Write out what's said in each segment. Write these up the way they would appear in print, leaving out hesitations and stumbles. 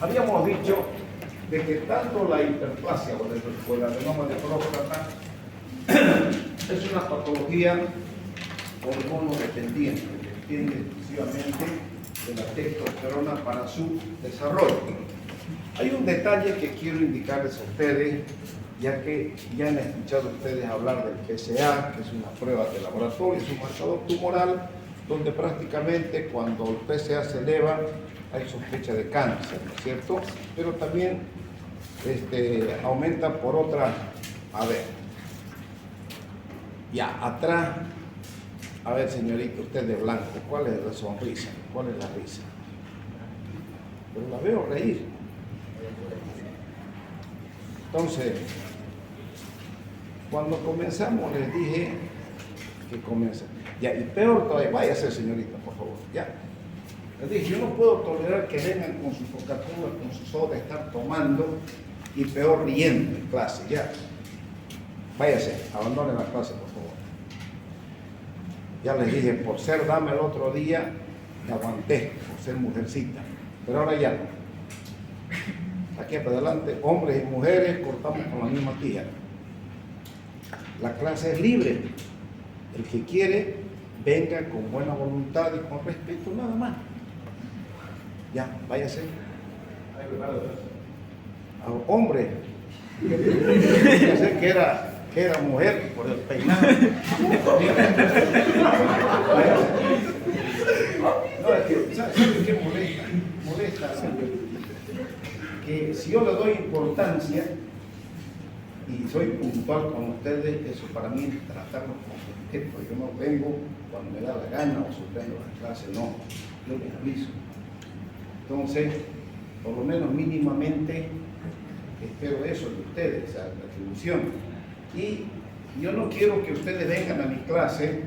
Habíamos dicho de que tanto la hiperplasia o el adenoma de próstata es una patología hormonodependiente, que depende exclusivamente de la testosterona para su desarrollo. Hay un detalle que quiero indicarles a ustedes, ya que ya han escuchado ustedes hablar del PSA, que es una prueba de laboratorio, es un marcador tumoral, donde prácticamente cuando el PSA se eleva hay sospecha de cáncer, ¿no es cierto? Pero también aumenta por otra, a ver, ya atrás, a ver señorita, usted de blanco, ¿cuál es la sonrisa? ¿Cuál es la risa? Pero la veo reír. Entonces, cuando comenzamos les dije que comienza. Ya, y peor todavía, váyase señorita, por favor, ya. Les dije, yo no puedo tolerar que vengan con su Coca-Cola, con su soda, estar tomando y peor riendo en clase, ya. Váyase, abandonen la clase, por favor. Ya les dije, por ser dama el otro día, te aguanté, por ser mujercita, pero ahora ya no. Aquí para adelante, hombres y mujeres cortamos con la misma tijera. La clase es libre. El que quiere, venga con buena voluntad y con respeto, nada más. Ya, váyase. Hombre, pensé que era mujer por el peinado. No, es que, ¿sabes qué molesta? Molesta, que si yo le doy importancia y soy puntual con ustedes, eso para mí es tratarlos con respeto. Yo no vengo cuando me da la gana o suspendo la clase, no, yo les aviso. Entonces, por lo menos mínimamente espero eso de ustedes, la atribución. Y yo no quiero que ustedes vengan a mi clase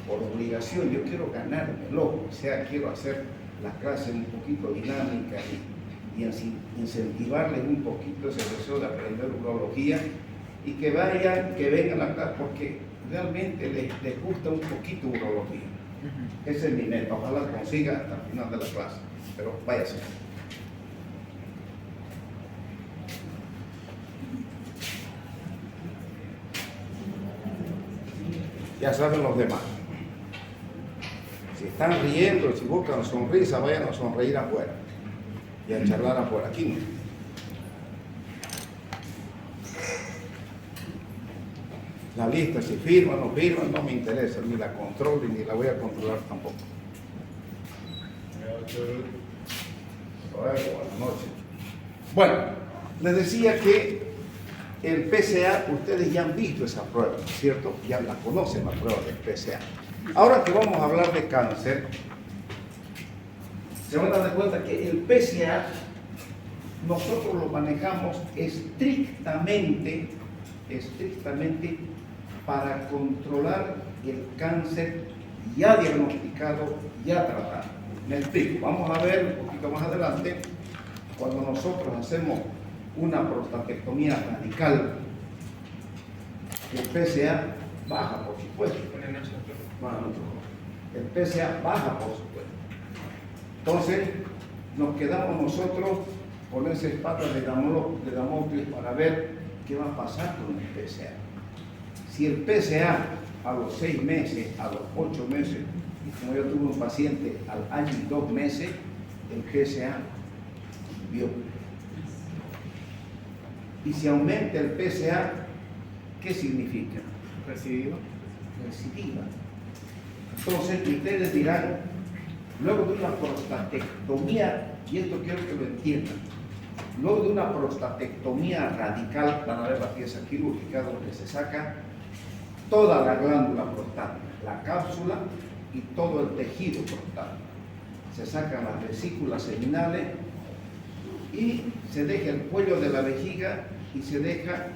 por obligación, yo quiero ganármelo, o sea, quiero hacer las clases un poquito dinámicas y así incentivarles un poquito ese deseo de aprender urología y que vengan a la clase porque realmente les gusta un poquito urología. Ese es mi meta, ojalá consiga hasta el final de la clase, pero váyase. Ya saben los demás. Si están riendo, si buscan sonrisa, vayan a sonreír afuera y a charlar afuera. Aquí no. La lista, si firman o no firman, no me interesa, ni la controlo ni la voy a controlar tampoco. Buenas noches. Bueno, les decía que el PSA, ustedes ya han visto esa prueba, ¿no es cierto? Ya la conocen, la prueba del PSA. Ahora que vamos a hablar de cáncer, se van a dar cuenta que el PSA nosotros lo manejamos estrictamente para controlar el cáncer ya diagnosticado, ya tratado. Me explico, vamos a ver un poquito más adelante, cuando nosotros hacemos una prostatectomía radical, el PSA baja, por supuesto. El PSA baja, por supuesto. Entonces, nos quedamos nosotros con esa espada de Damocles para ver qué va a pasar con el PSA. Si el PSA a los 6 meses, a los 8 meses, y como yo tuve un paciente al año y 2 meses, el PSA subió. Y si aumenta el PSA, ¿qué significa? Recidiva. Entonces, ustedes dirán, luego de una prostatectomía, y esto quiero que lo entiendan, luego de una prostatectomía radical, van a ver la pieza quirúrgica donde se saca toda la glándula prostática, la cápsula y todo el tejido prostático. Se sacan las vesículas seminales y se deja el cuello de la vejiga y se deja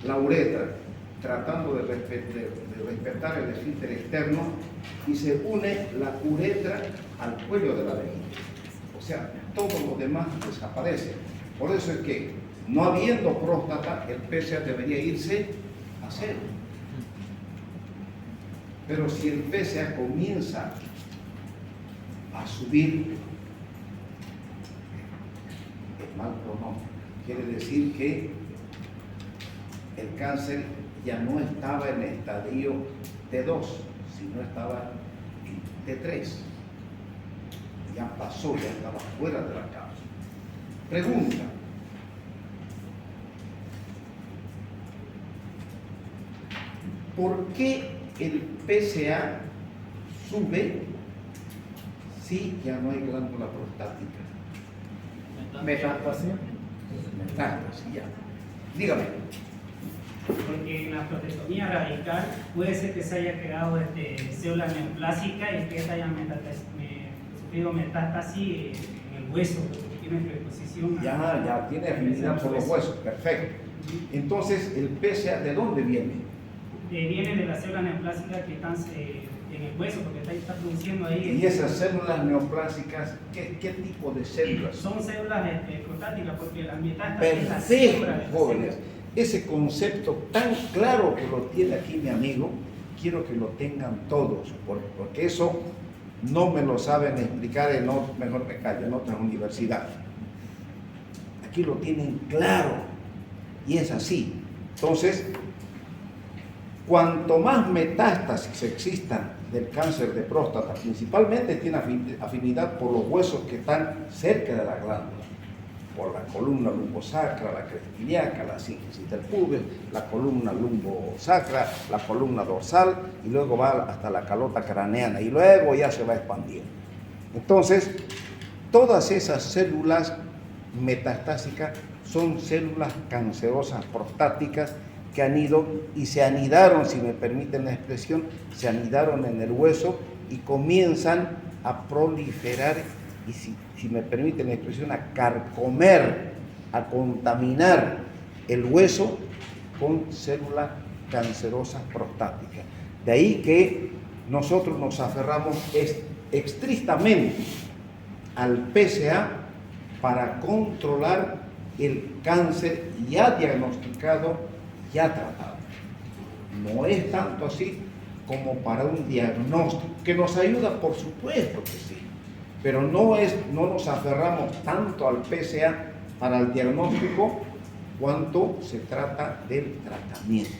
la uretra, tratando de respetar el esfínter externo, y se une la uretra al cuello de la vejiga. O sea, todo lo demás desaparece. Por eso es que, no habiendo próstata, el PSA debería irse a 0. Pero si el PSA comienza a subir, mal pronóstico. Quiere decir que el cáncer ya no estaba en el estadio T2, sino estaba en T3. Ya pasó, ya estaba fuera de la causa. Pregunta. ¿Por qué el PSA sube si ya no hay glándula prostática? Metástasis. Metástasis, ya. Dígame. Porque en la prostatectomía radical puede ser que se haya creado célula neoplásica y que haya sufrido metástasis en el hueso, porque tiene preposición. Ya tiene afinidad por los huesos, perfecto. Entonces, ¿el PSA de dónde viene? Viene de las células neoplásicas que están en el hueso, porque está produciendo ahí. ¿Y esas células neoplásicas, qué tipo de células? Son células prostáticas, porque la metástasis es la célula Perfecto, de la jóvenes. célula. Ese concepto tan claro que lo tiene aquí mi amigo, quiero que lo tengan todos, porque eso no me lo saben explicar mejor me callo, en otras universidades. Aquí lo tienen claro y es así. Entonces, cuanto más metástasis existan del cáncer de próstata, principalmente tiene afinidad por los huesos que están cerca de la glándula, por la columna lumbosacra, la cresta ilíaca, la sínfisis del pubis, la columna lumbosacra, la columna dorsal, y luego va hasta la calota craneana, y luego ya se va expandiendo. Entonces, todas esas células metastásicas son células cancerosas prostáticas que han ido y se anidaron, si me permiten la expresión, se anidaron en el hueso y comienzan a proliferar y si me permiten la expresión, a carcomer, a contaminar el hueso con células cancerosas prostáticas. De ahí que nosotros nos aferramos estrictamente al PSA para controlar el cáncer ya diagnosticado, ya tratado. No es tanto así como para un diagnóstico, que nos ayuda, por supuesto que sí, pero no nos aferramos tanto al PSA para el diagnóstico cuanto se trata del tratamiento.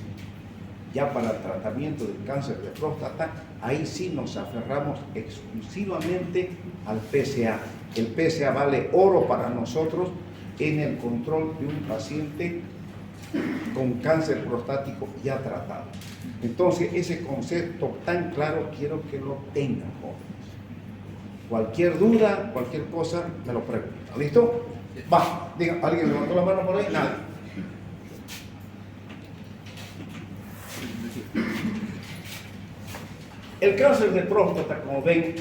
Ya para el tratamiento del cáncer de próstata, ahí sí nos aferramos exclusivamente al PSA. El PSA vale oro para nosotros en el control de un paciente con cáncer prostático ya tratado. Entonces, ese concepto tan claro quiero que lo tengan, jóvenes. Cualquier duda, cualquier cosa, me lo preguntan. ¿Listo? Va, diga, ¿alguien levantó la mano por ahí? Nadie. El cáncer de próstata, como ven,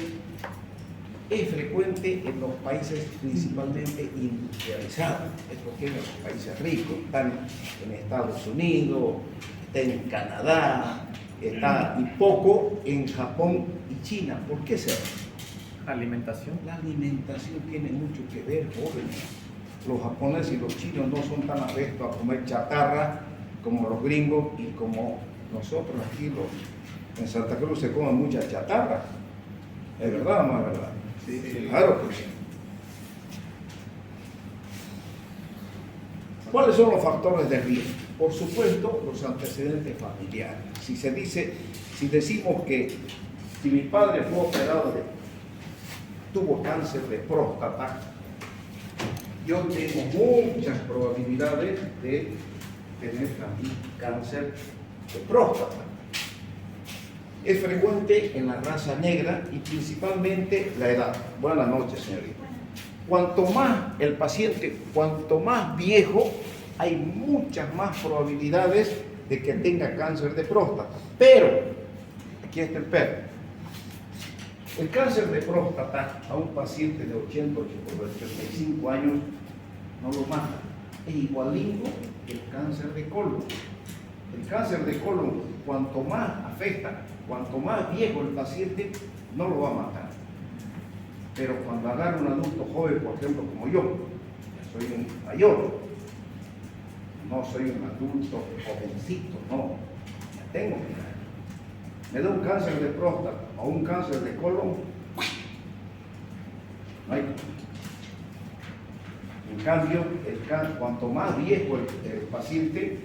es frecuente en los países principalmente industrializados, es porque en los países ricos, están en Estados Unidos, está en Canadá, está y poco en Japón y China. ¿Por qué será? Alimentación. La alimentación tiene mucho que ver, jóvenes. Los japoneses y los chinos no son tan afectos a comer chatarra como los gringos y como nosotros aquí en Santa Cruz se come mucha chatarra. ¿Es verdad o no es verdad? Sí. Claro que sí. ¿Cuáles son los factores de riesgo? Por supuesto, los antecedentes familiares. Si decimos que si mi padre fue operado tuvo cáncer de próstata, yo tengo muchas probabilidades de tener también cáncer de próstata. Es frecuente en la raza negra y principalmente la edad. Buenas noches, señorita. Cuanto más el paciente, cuanto más viejo, hay muchas más probabilidades de que tenga cáncer de próstata. Pero, aquí está el pero. El cáncer de próstata a un paciente de 80 o 85 años no lo mata. Es igualito que el cáncer de colon. El cáncer de colon, cuanto más afecta, cuanto más viejo el paciente, no lo va a matar. Pero cuando agarra un adulto joven, por ejemplo, como yo, ya soy un mayor, no soy un adulto jovencito, no, ya tengo mi edad. Me da un cáncer de próstata o un cáncer de colon, no hay. En cambio, cuanto más viejo el paciente,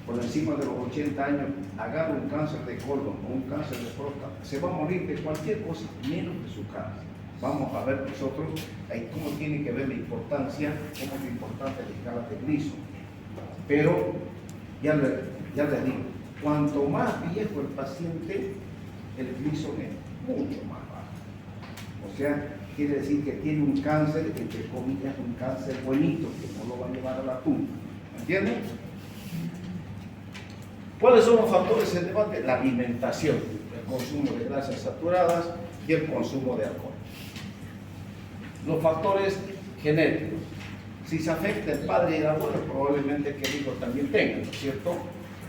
por encima de los 80 años, agarra un cáncer de colon o un cáncer de próstata, se va a morir de cualquier cosa, menos de su cáncer. Vamos a ver nosotros ahí cómo tiene que ver la importancia, cómo es importante la escala de Gleason. Pero ya les digo, cuanto más viejo el paciente, el Gleason es mucho más bajo. O sea, quiere decir que tiene un cáncer, entre comillas, un cáncer bonito, que no lo va a llevar a la tumba. ¿Me entienden? ¿Cuáles son los factores en debate? La alimentación, el consumo de grasas saturadas y el consumo de alcohol. Los factores genéticos. Si se afecta el padre y el abuelo, probablemente que el hijo también tenga, ¿no es cierto?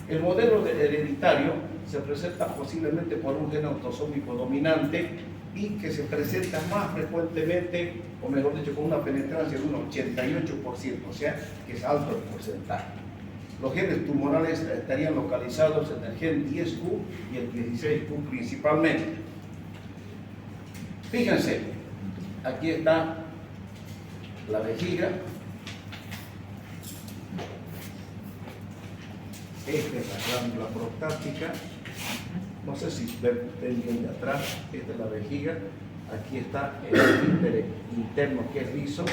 El modelo hereditario se presenta posiblemente por un gen autosómico dominante y que se presenta más frecuentemente, o mejor dicho, con una penetrancia de un 88%, o sea, que es alto el porcentaje. Los genes tumorales estarían localizados en el gen 10Q y el 16Q principalmente. Fíjense, aquí está la vejiga. Esta es la glándula prostática. No sé si ven bien de atrás. Esta es la vejiga. Aquí está el esfínter interno, que es liso.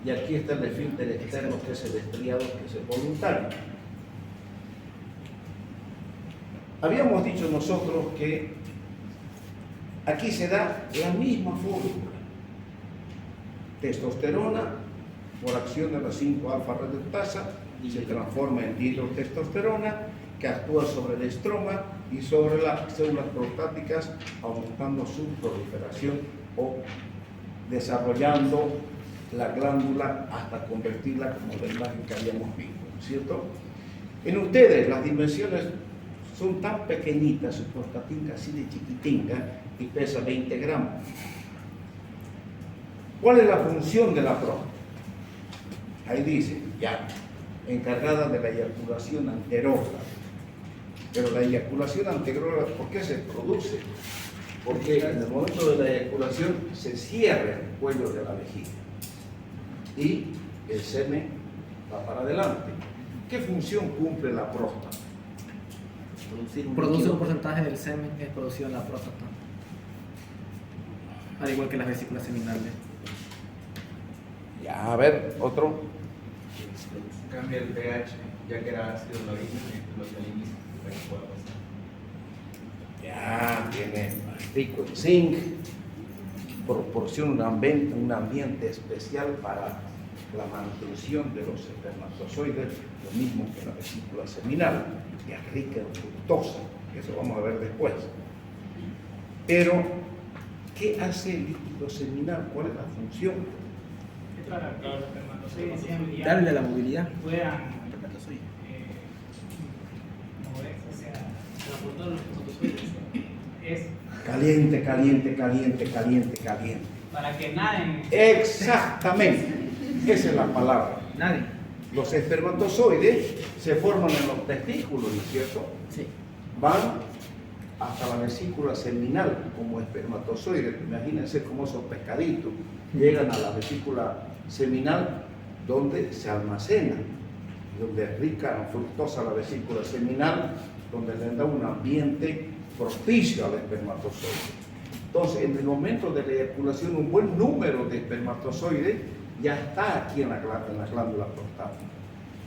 Y aquí está el esfínter externo, que es el estriado, que es el voluntario. Habíamos dicho nosotros que aquí se da la misma fórmula. Testosterona, por acción de la 5-alfa reductasa, se transforma en dihidrotestosterona, que actúa sobre el estroma y sobre las células prostáticas, aumentando su proliferación o desarrollando la glándula hasta convertirla como la imagen que habíamos visto, ¿no es cierto? En ustedes las dimensiones son tan pequeñitas, su prostatica así de chiquitinga y pesa 20 gramos. ¿Cuál es la función de la próstata? Ahí dice, ya, encargada de la eyaculación anterógrada. Pero la eyaculación anterógrada, ¿por qué se produce? Porque en el momento de la eyaculación se cierra el cuello de la vejiga y el semen va para adelante. ¿Qué función cumple la próstata? Produce un porcentaje del semen que es producido en la próstata, al igual que las vesículas seminales. Ya, a ver, otro. Cambia el pH, ya que era ácido en la orina, lo saliniza, para que pueda pasar. Ya, tiene rico en zinc, proporciona un ambiente especial para la mantención de los espermatozoides, lo mismo que la vesícula seminal, que es rica en fructosa, que eso vamos a ver después. Pero, ¿qué hace el líquido seminal? ¿Cuál es la función? Es para que los espermatozoides sean viables, Darle la movilidad. puedan moverse, o sea, transportar los espermatozoides. Es Caliente, caliente, caliente, caliente, caliente. para que naden. Exactamente, esa es la palabra. Nadie. Los espermatozoides se forman en los testículos, ¿no es cierto? Sí. Van hasta la vesícula seminal como espermatozoides. Imagínense cómo esos pescaditos llegan a la vesícula seminal, donde se almacena, donde es rica en fructosa la vesícula seminal, donde le da un ambiente propicio al espermatozoide. Entonces, en el momento de la eyaculación, un buen número de espermatozoides ya está aquí en la glándula prostática.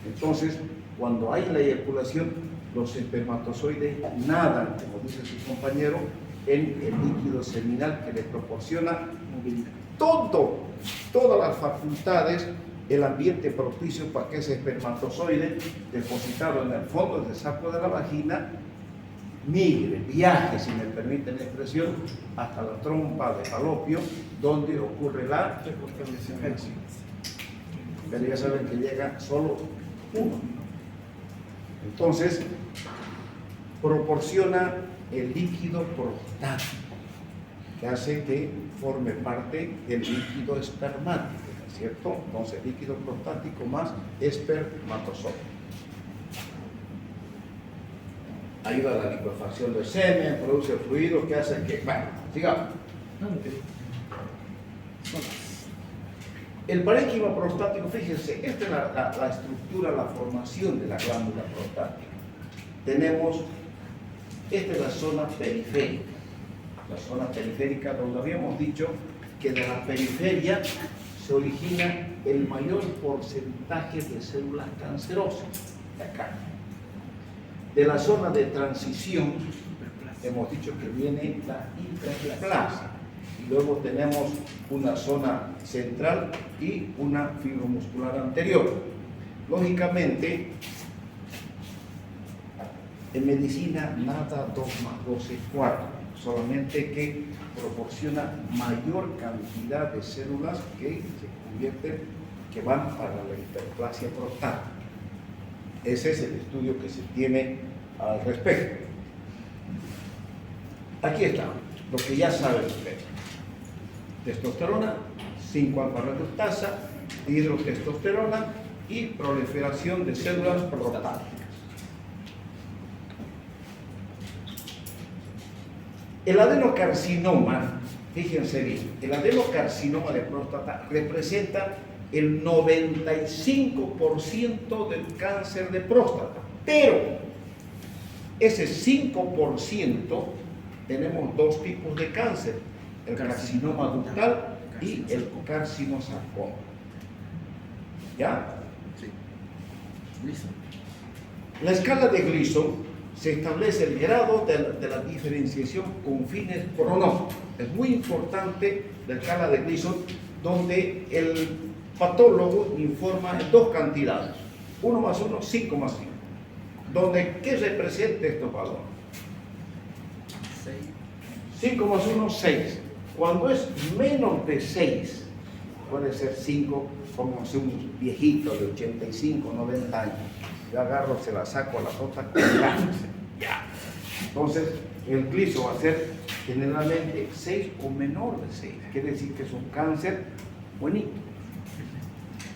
Entonces, cuando hay la eyaculación, los espermatozoides nadan, como dice su compañero, en el líquido seminal que les proporciona todas las facultades, el ambiente propicio para que ese espermatozoide depositado en el fondo del saco de la vagina migre, viaje, si me permiten la expresión, hasta la trompa de falopio, donde ocurre la fecundación. Pero ya saben que llega solo uno. Entonces, proporciona el líquido prostático, que hace que forme parte del líquido espermático, ¿no es cierto? Entonces, líquido prostático más espermatozoide. Ayuda a la licuefacción del semen, produce fluidos que hacen que... Bueno, sigamos. El parénquima prostático, fíjense, esta es la estructura, la formación de la glándula prostática. Tenemos, esta es la zona periférica donde habíamos dicho que de la periferia se origina el mayor porcentaje de células cancerosas, de acá. De la zona de transición, hemos dicho que viene la hiperplasia. Y luego tenemos una zona central y una fibromuscular anterior. Lógicamente, en medicina nada 2 más 2 es 4, solamente que proporciona mayor cantidad de células que se convierten, que van para la hiperplasia prostática. Ese es el estudio que se tiene al respecto. Aquí está, lo que ya saben ustedes. Testosterona, 5-alfa-reductasa, hidrotestosterona y proliferación de células prostáticas. El adenocarcinoma, fíjense bien, el adenocarcinoma de próstata representa el 95% del cáncer de próstata, pero ese 5% tenemos 2 tipos de cáncer, el carcinoma ductal y el carcinosarcoma. ¿Ya? Sí. Gleason. La escala de Gleason se establece el grado de la diferenciación con fines pronósticos. Es muy importante la escala de Gleason, donde el patólogo informa en 2 cantidades, 1 más 1, 5 más 5, donde ¿qué representa estos valores? 5 más 1, 6. Cuando es menos de 6, puede ser 5, como un viejito de 85, 90 años. Yo agarro, se la saco a la tota con cáncer. Ya. Entonces, el Gleason va a ser generalmente 6 o menor de 6. Quiere decir que es un cáncer bonito.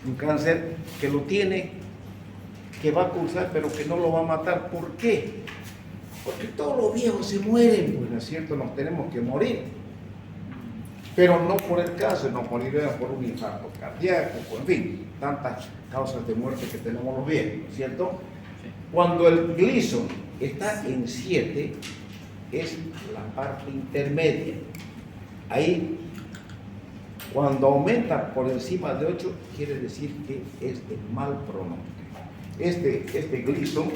Un cáncer que lo tiene, que va a cursar, pero que no lo va a matar. ¿Por qué? Porque todos los viejos se mueren, pues, ¿no es cierto? Nos tenemos que morir. Pero no por el cáncer, no por un infarto cardíaco, en fin, tantas causas de muerte que tenemos los viejos, ¿no es cierto? Cuando el Gleason está en 7, es la parte intermedia. Ahí, cuando aumenta por encima de 8, quiere decir que es de mal pronóstico. Este Gleason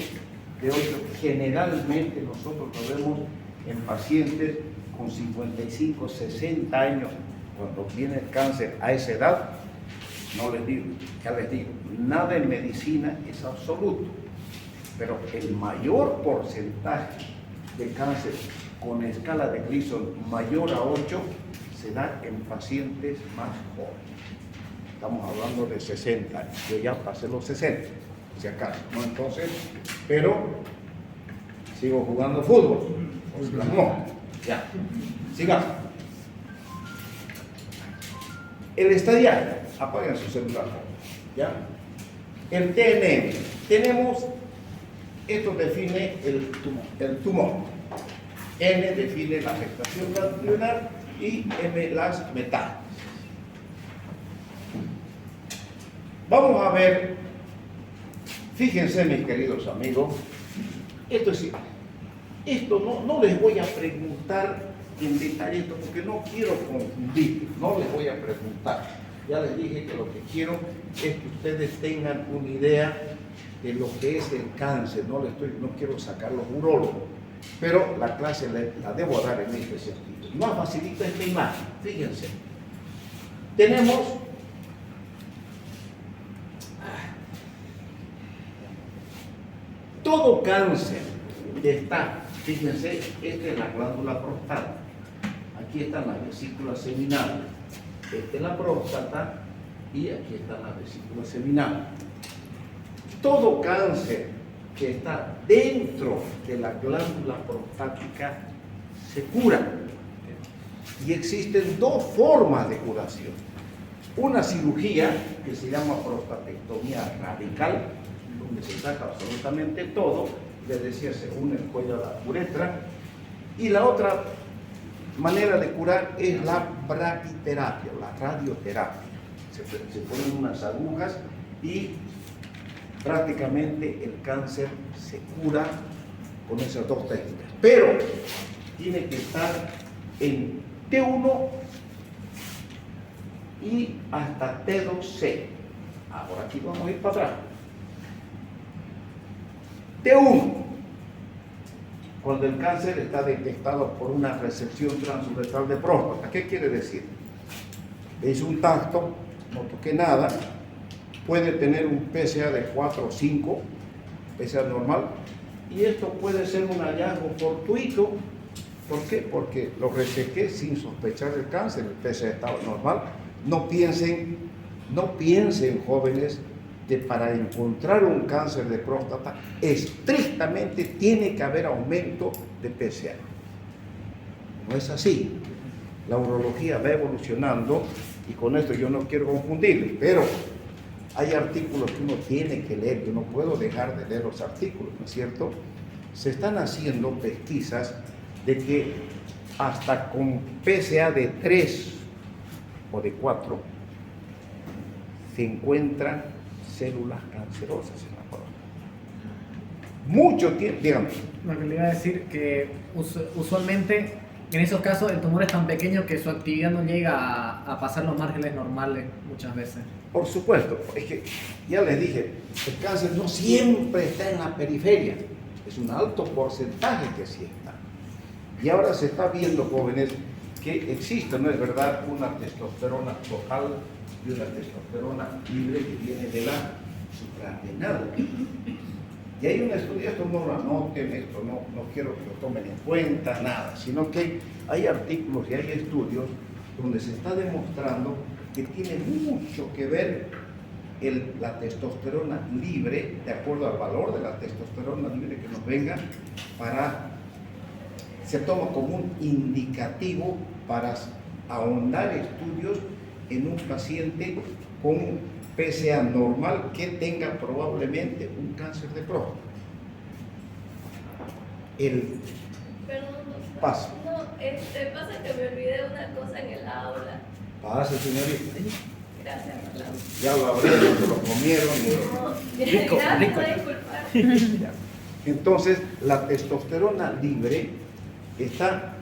de 8, generalmente nosotros lo vemos en pacientes con 55, 60 años, cuando viene el cáncer a esa edad. No les digo, ya les digo, nada en medicina es absoluto, pero el mayor porcentaje de cáncer con escala de Gleason mayor a 8 se da en pacientes más jóvenes. Estamos hablando de 60 años, yo ya pasé los 60, si acaso, ¿no? Entonces, pero sigo jugando fútbol, pues las moscas. Ya, sigamos. El estadiario, apaguen su celular, ¿ya? El TNM, tenemos, esto define el tumor. N define la afectación ganglionar y M las metástasis. Vamos a ver, fíjense mis queridos amigos, esto no les voy a preguntar en detalle esto porque no quiero confundir, no les voy a preguntar. Ya les dije que lo que quiero es que ustedes tengan una idea de lo que es el cáncer, no quiero sacar los urólogos, pero la clase la debo dar en este sentido. Más facilito esta imagen, fíjense. Tenemos todo cáncer está, fíjense, esta es la glándula prostática, aquí están las vesículas seminales, esta es la próstata y aquí están las vesículas seminales. Todo cáncer que está dentro de la glándula prostática se cura. Y existen 2 formas de curación. Una cirugía que se llama prostatectomía radical, donde se saca absolutamente todo, les decía, se une el cuello a la uretra. Y la otra manera de curar es la braquiterapia, la radioterapia. se ponen unas agujas y prácticamente el cáncer se cura con esas dos técnicas. Pero tiene que estar en T1 y hasta T2C. Ahora aquí vamos a ir para atrás. T1, cuando el cáncer está detectado por una resección transuretral de próstata. ¿Qué quiere decir? Es un tacto, no toqué nada, puede tener un PSA de 4 o 5, PSA normal, y esto puede ser un hallazgo fortuito. ¿Por qué? Porque lo resequé sin sospechar el cáncer, el PSA estaba normal. No piensen, jóvenes, que para encontrar un cáncer de próstata estrictamente tiene que haber aumento de PSA. No es así. La urología va evolucionando y con esto yo no quiero confundirles, pero hay artículos que uno tiene que leer, yo no puedo dejar de leer los artículos, ¿no es cierto? Se están haciendo pesquisas de que hasta con PSA de 3 o de 4 se encuentran células cancerosas en la próstata. Mucho tiempo, dígame. Lo que le iba a decir que usualmente en esos casos el tumor es tan pequeño que su actividad no llega a pasar los márgenes normales muchas veces. Por supuesto, es que ya les dije, el cáncer no siempre está en la periferia, es un alto porcentaje que sí está. Y ahora se está viendo, jóvenes, que existe, no es verdad, una testosterona total y una testosterona libre que viene de la suprarrenal. Y hay un estudio, esto no lo anoten, esto no quiero que lo tomen en cuenta, nada, sino que hay artículos y hay estudios donde se está demostrando que tiene mucho que ver la testosterona libre, de acuerdo al valor de la testosterona libre que nos venga, se toma como un indicativo para ahondar estudios en un paciente con PSA normal que tenga probablemente un cáncer de próstata. Perdón, doctor. Paso. No, pasa que me olvidé una cosa en el aula. Pase, señorita. Gracias, Rolando. Ya lo abrieron, se lo comieron. Rico, Gracias, rico. disculpar. Entonces, la testosterona libre está...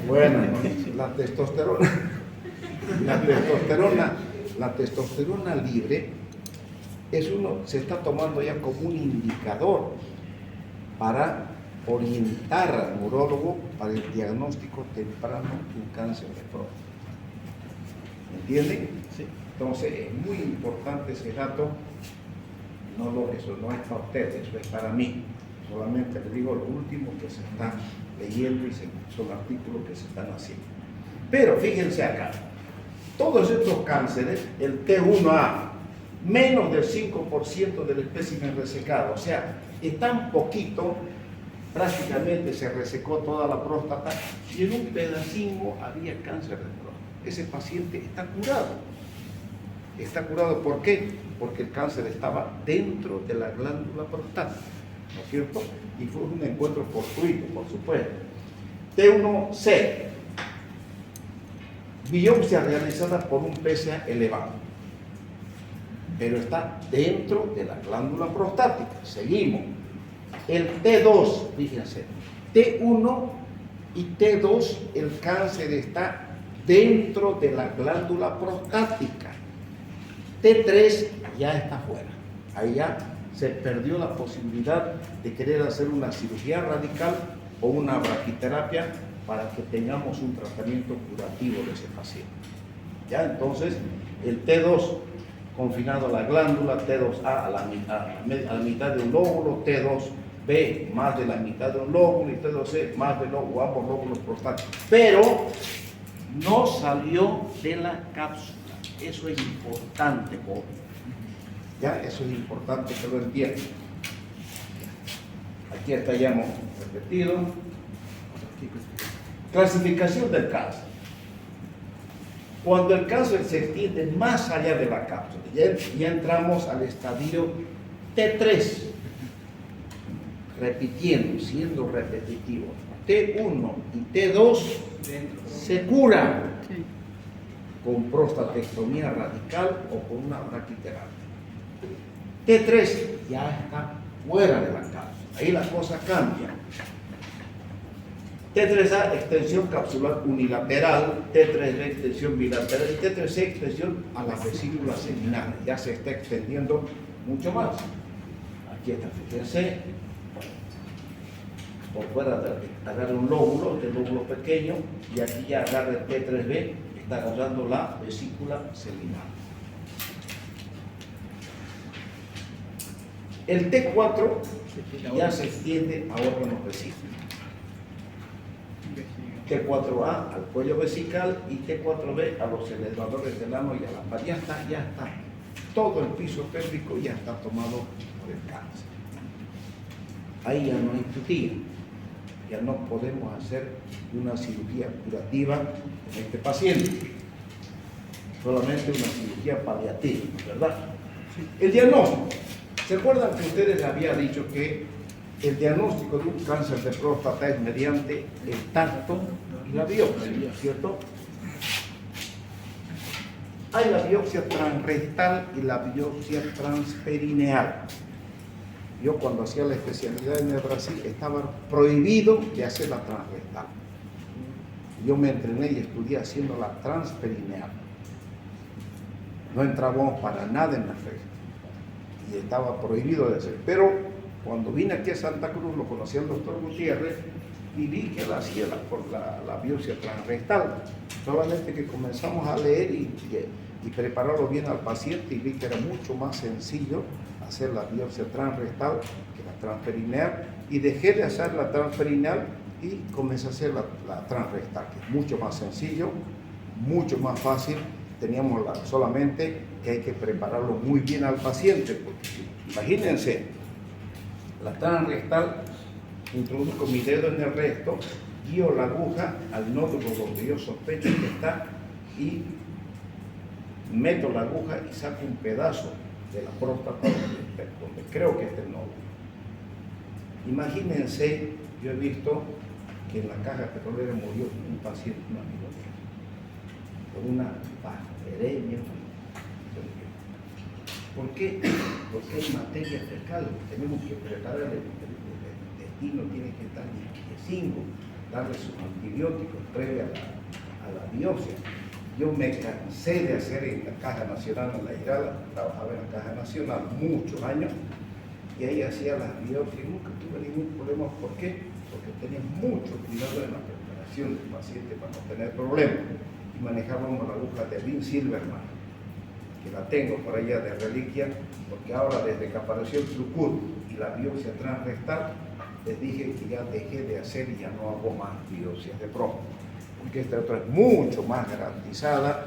Bueno, la testosterona libre se está tomando ya como un indicador para orientar al urólogo para el diagnóstico temprano de un cáncer de próstata. ¿Entienden? Sí. Entonces es muy importante ese dato. Eso no es para ustedes, eso es para mí. Solamente les digo lo último que se está leyendo y son artículos que se están haciendo. Pero fíjense acá, todos estos cánceres, el T1A, menos del 5% del espécimen resecado, o sea, es tan poquito, prácticamente se resecó toda la próstata y en un pedacito había cáncer de próstata. Ese paciente está curado. Está curado, ¿por qué? Porque el cáncer estaba dentro de la glándula prostática, ¿no es cierto? Y fue un encuentro fortuito, por supuesto. T1C, biopsia realizada por un PSA elevado, pero está dentro de la glándula prostática. Seguimos. El T2, fíjense, T1 y T2, el cáncer está dentro de la glándula prostática. T3 ya está fuera. Ahí ya se perdió la posibilidad de querer hacer una cirugía radical o una braquiterapia para que tengamos un tratamiento curativo de ese paciente. Ya entonces, el T2 confinado a la glándula, T2A a la mitad de un lóbulo, T2B más de la mitad de un lóbulo y T2C más de ambos lóbulos prostáticos. Pero no salió de la cápsula. Eso es importante, joven. Ya, eso es importante que lo entiendan. Aquí está ya hemos repetido. Clasificación del cáncer. Cuando el cáncer se extiende más allá de la cápsula, ya entramos al estadio T3. Repitiendo, siendo repetitivo. T1 y T2 se curan. con prostatectomía radical o con una braquiterapia. T3 ya está fuera de la causa, ahí la cosa cambia. T3A, extensión capsular unilateral, T3B, extensión bilateral, y T3C, extensión a las vesículas seminales. Ya se está extendiendo mucho más. Aquí está, fíjense, por fuera agarra un lóbulo, este lóbulo pequeño, y aquí ya agarra el T3B, está agarrando la vesícula seminal. El T4 ya se extiende a órganos vesículos. T4A al cuello vesical y T4B a los elevadores del ano y a la par. Ya está. Todo el piso pélvico ya está tomado por el cáncer. Ahí ya no hay tutía. Ya no podemos hacer una cirugía curativa en este paciente. Solamente una cirugía paliativa, ¿verdad? El diagnóstico. ¿Se acuerdan que ustedes había dicho que el diagnóstico de un cáncer de próstata es mediante el tacto y la biopsia, ¿cierto? Hay la biopsia transrectal y la biopsia transperineal. Yo cuando hacía la especialidad en el Brasil estaba prohibido de hacer la transrectal. Yo me entrené y estudié haciendo la transperineal. No entrábamos para nada en la fe y estaba prohibido de hacer. Pero cuando vine aquí a Santa Cruz, lo conocí al doctor Gutiérrez y vi que él hacía la biopsia transrectal. Solamente que comenzamos a leer y prepararlo bien al paciente y vi que era mucho más sencillo hacer la biopsia transrectal que la transperineal, y dejé de hacer la transperineal y comencé a hacer la transrectal, que es mucho más sencillo, mucho más fácil. Teníamos solamente que hay que prepararlo muy bien al paciente, porque imagínense, la transrectal, introduzco mi dedo en el recto, guío la aguja al nódulo donde yo sospecho que está y meto la aguja y saco un pedazo de la próstata donde creo que está el nódulo. Imagínense, yo he visto que en la caja petrolera murió un paciente, un amigo mío, con una bacteria. ¿Por qué? Porque hay materia fecal, tenemos que preparar el intestino, tiene que estar limpiecino, darle sus antibióticos previo a la biopsia. Yo me cansé de hacer en la Caja Nacional, en la Irala, trabajaba en la Caja Nacional muchos años, y ahí hacía las biopsias y nunca tuve ningún problema. ¿Por qué? Porque tenía mucho cuidado en la preparación del paciente para no tener problemas. Y manejábamos la aguja de Lynn Silverman, que la tengo por allá de reliquia, porque ahora desde que apareció el Trucur y la biopsia transrectal, les dije que ya dejé de hacer y ya no hago más biopsias de próstata, porque esta otra es mucho más garantizada,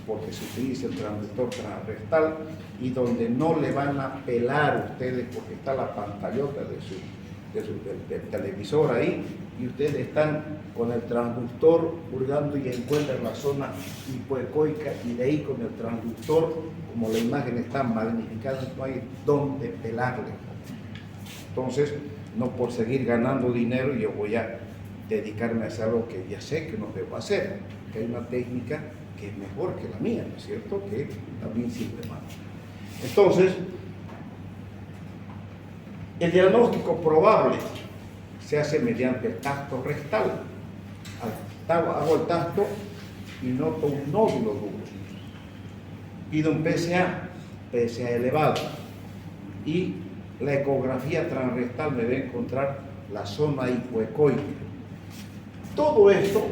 porque se utiliza el transductor transrectal y donde no le van a pelar ustedes, porque está la pantallota del televisor ahí, y ustedes están con el transductor hurgando y encuentran la zona hipoecoica, y de ahí con el transductor, como la imagen está magnificada, no hay dónde pelarle. Entonces, no por seguir ganando dinero yo voy a dedicarme a hacer algo que ya sé que no debo hacer, que hay una técnica que es mejor que la mía, ¿no es cierto? Que también sirve más. Entonces, el diagnóstico probable se hace mediante el tacto rectal. Hago el tacto y noto un nódulo duro. Pido un PSA elevado, y la ecografía transrectal me va a encontrar la zona hipoecoica. Todo esto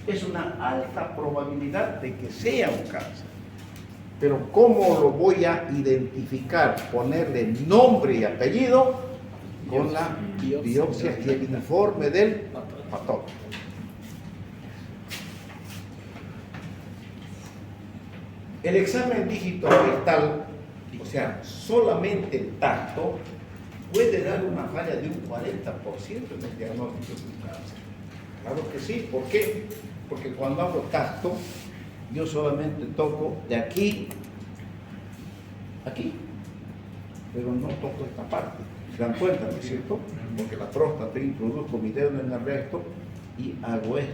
es una alta probabilidad de que sea un cáncer. Pero ¿cómo lo voy a identificar? Ponerle nombre y apellido con la biopsia y el informe del patólogo. El examen dígito rectal, o sea, solamente el tacto, puede dar una falla de un 40% en el diagnóstico de un cáncer. Claro que sí. ¿Por qué? Porque cuando hago tacto, yo solamente toco de aquí a aquí, pero no toco esta parte. ¿Se dan cuenta, no es cierto? Porque la próstata, introduzco mi dedo en el recto y hago esto,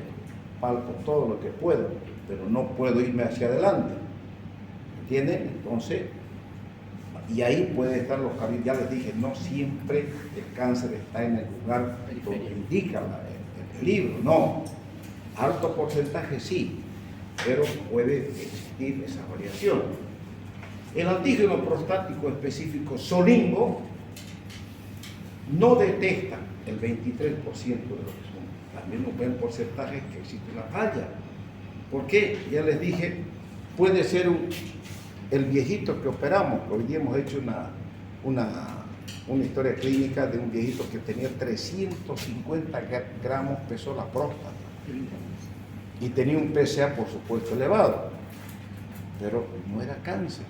palpo todo lo que puedo. pero no puedo irme hacia adelante. ¿Entienden? Entonces, y ahí puede estar los caminos. Ya les dije, no siempre el cáncer está en el lugar donde indica el libro, no. Alto porcentaje sí, pero puede existir esa variación. El antígeno prostático específico Solingo no detecta el 23% de lo que son. También un buen porcentaje que existe una falla. ¿Por qué? Ya les dije, puede ser el viejito que operamos. Hoy día hemos hecho una historia clínica de un viejito que tenía 350 gramos, pesó la próstata. Y tenía un PSA, por supuesto, elevado. Pero no era cáncer.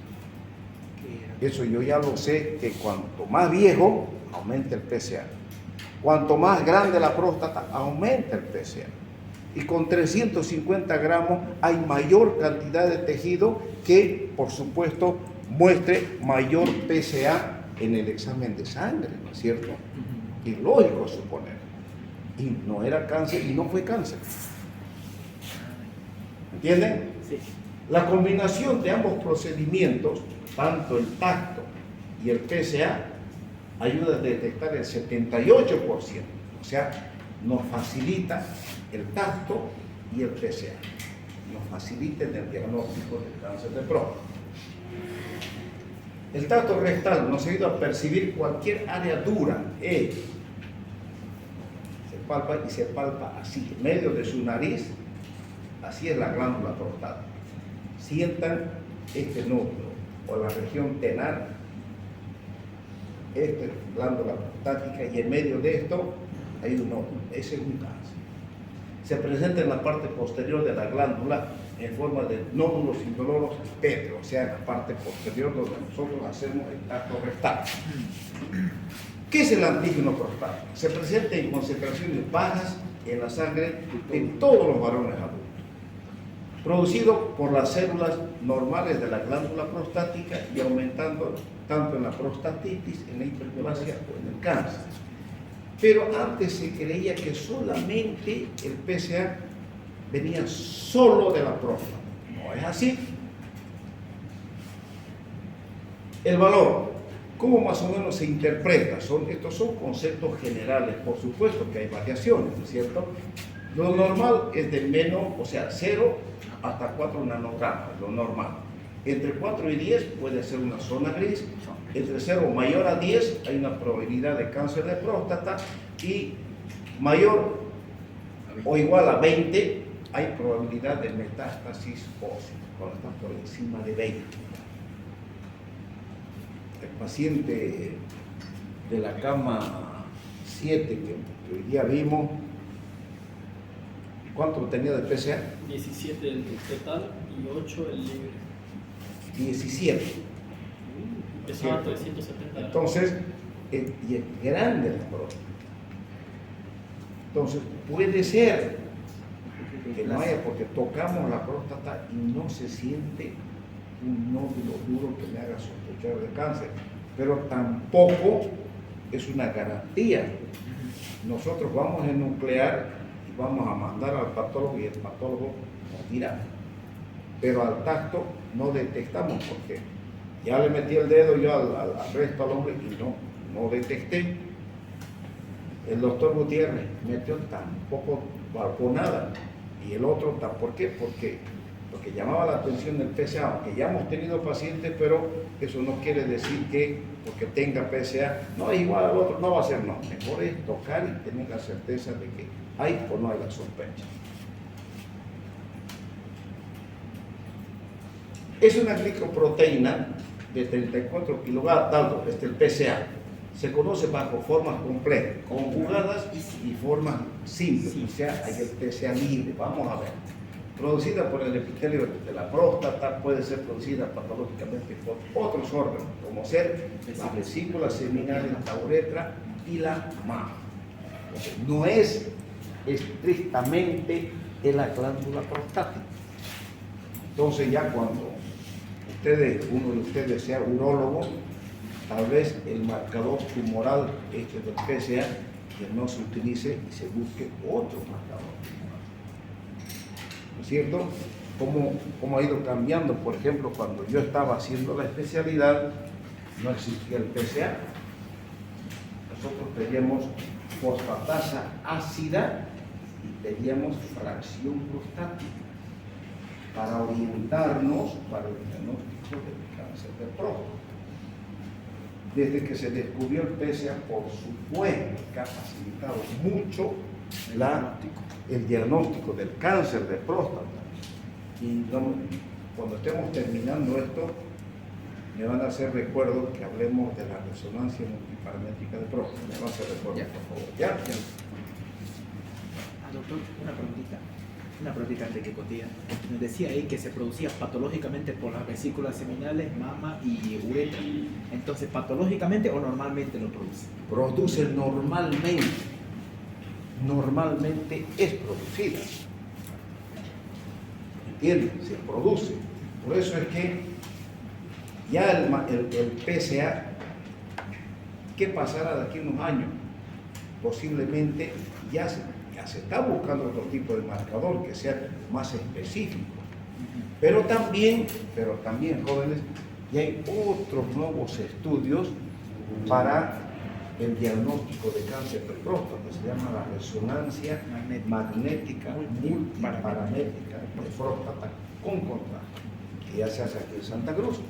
Eso yo ya lo sé, que cuanto más viejo, aumenta el PSA. Cuanto más grande la próstata, aumenta el PSA. Y con 350 gramos hay mayor cantidad de tejido que, por supuesto, muestre mayor PSA en el examen de sangre, ¿no es cierto? Es lógico suponer. Y no era cáncer y no fue cáncer. ¿Entienden? Sí. La combinación de ambos procedimientos, tanto el tacto y el PSA, ayuda a detectar el 78%. O sea, nos facilita el tacto y el PSA. Nos facilita el diagnóstico del cáncer de próstata. El tacto rectal nos ayuda a percibir cualquier área dura. Se palpa y se palpa así, en medio de su nariz. Así es la glándula prostática. Sientan este nódulo o la región tenar, esta es la glándula prostática, y en medio de esto hay un nódulo. Ese es un cáncer. Se presenta en la parte posterior de la glándula en forma de nódulos indoloros pétreos, o sea, en la parte posterior donde nosotros hacemos el tacto rectal. ¿Qué es el antígeno prostático? Se presenta en concentraciones bajas en la sangre de todos los varones adultos, producido por las células normales de la glándula prostática y aumentando tanto en la prostatitis, en la hiperplasia o en el cáncer. Pero antes se creía que solamente el PSA venía solo de la próstata. No es así. El valor, ¿cómo más o menos se interpreta? Estos son conceptos generales, por supuesto que hay variaciones, ¿no es cierto? Lo normal es de menos, o sea, 0 hasta 4 nanogramos, lo normal. Entre 4 y 10 puede ser una zona gris. Entre 0 mayor a 10 hay una probabilidad de cáncer de próstata, y mayor o igual a 20 hay probabilidad de metástasis ósea, cuando está por encima de 20. El paciente de la cama 7 que hoy día vimos, ¿cuánto tenía de PSA? 17 el total y 8 el libre. 17. Pesaba 370 gramos. Entonces, y es grande la próstata. Entonces, puede ser que no haya, porque tocamos la próstata y no se siente un nódulo duro que me haga sospechar de cáncer, pero tampoco es una garantía. Nosotros vamos a enuclear y vamos a mandar al patólogo, y el patólogo nos dirá. Pero al tacto no detectamos, porque ya le metí el dedo yo al resto al hombre y no detecté. El doctor Gutiérrez metió tampoco palpó nada, y el otro, ¿por qué? Porque llamaba la atención del PSA, aunque ya hemos tenido pacientes, pero eso no quiere decir que porque tenga PSA, no, igual al otro no va a ser, no. Mejor es tocar y tener la certeza de que hay o no hay la sospecha. Es una glicoproteína de 34 kilodaltos, el PSA. Se conoce bajo formas complejas, conjugadas y formas simples, o sea, hay el PSA libre. Vamos a ver. Producida por el epitelio de la próstata, puede ser producida patológicamente por otros órganos, como ser las vesículas seminales, la uretra y la mama. Entonces, no es estrictamente en la glándula prostática. Entonces, ya cuando uno de ustedes sea urólogo, tal vez el marcador tumoral del PSA que no se utilice y se busque otro marcador tumoral. ¿No es cierto? cómo ha ido cambiando. Por ejemplo, cuando yo estaba haciendo la especialidad, no existía el PSA. Nosotros pedíamos fosfatasa ácida y pedíamos fracción prostática para orientarnos para el diagnóstico del cáncer de próstata. Desde que se descubrió el PSA, por supuesto, que ha facilitado mucho el diagnóstico del cáncer de próstata. Y cuando estemos terminando esto, me van a hacer recuerdo que hablemos de la resonancia multiparamétrica de próstata. Me van a hacer recuerdo, por favor. ¿Ya? Doctor, una preguntita antes que continúe. Nos decía ahí que se producía patológicamente por las vesículas seminales, mama y uretra. Entonces, ¿patológicamente o normalmente lo produce? Produce normalmente. Normalmente es producida. ¿Entiendes? Se produce. Por eso es que ya el PSA, ¿qué pasará de aquí a unos años? Posiblemente ya se está buscando otro tipo de marcador que sea más específico. Pero también, jóvenes, ya hay otros nuevos estudios para el diagnóstico de cáncer de próstata. Se llama la resonancia magnética multiparamétrica de próstata con contraste, que ya se hace aquí en Santa Cruz.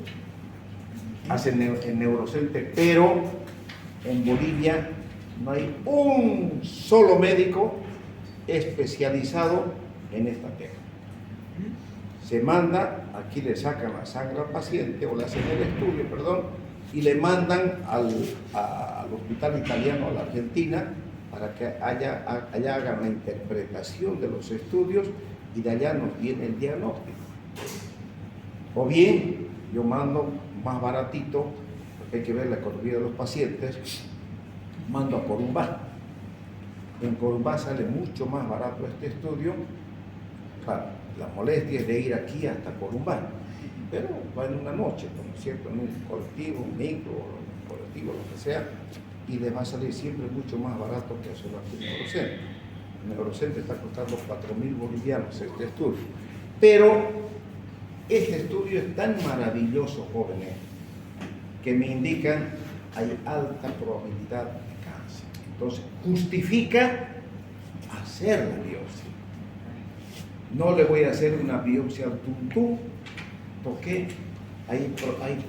Hacen en Neurocenter, pero en Bolivia no hay un solo médico especializado en esta técnica. Se manda, aquí le sacan la sangre al paciente, o le hacen el estudio, perdón, y le mandan al hospital italiano, a la Argentina, para que allá hagan la interpretación de los estudios y de allá nos viene el diagnóstico. O bien, yo mando más baratito, porque hay que ver la economía de los pacientes, mando a Corumbá. En Corumbá sale mucho más barato este estudio. Claro, la molestia es de ir aquí hasta Corumbá, pero va en una noche, ¿no es cierto? En un colectivo, un micro, un colectivo, lo que sea, y les va a salir siempre mucho más barato que hacerlo aquí en Neurocenter. En Neurocenter está costando 4.000 bolivianos este estudio. Pero este estudio es tan maravilloso, jóvenes, que me indican hay alta probabilidad de cáncer. Entonces, justifica hacer la biopsia. No le voy a hacer una biopsia al tuntún, porque hay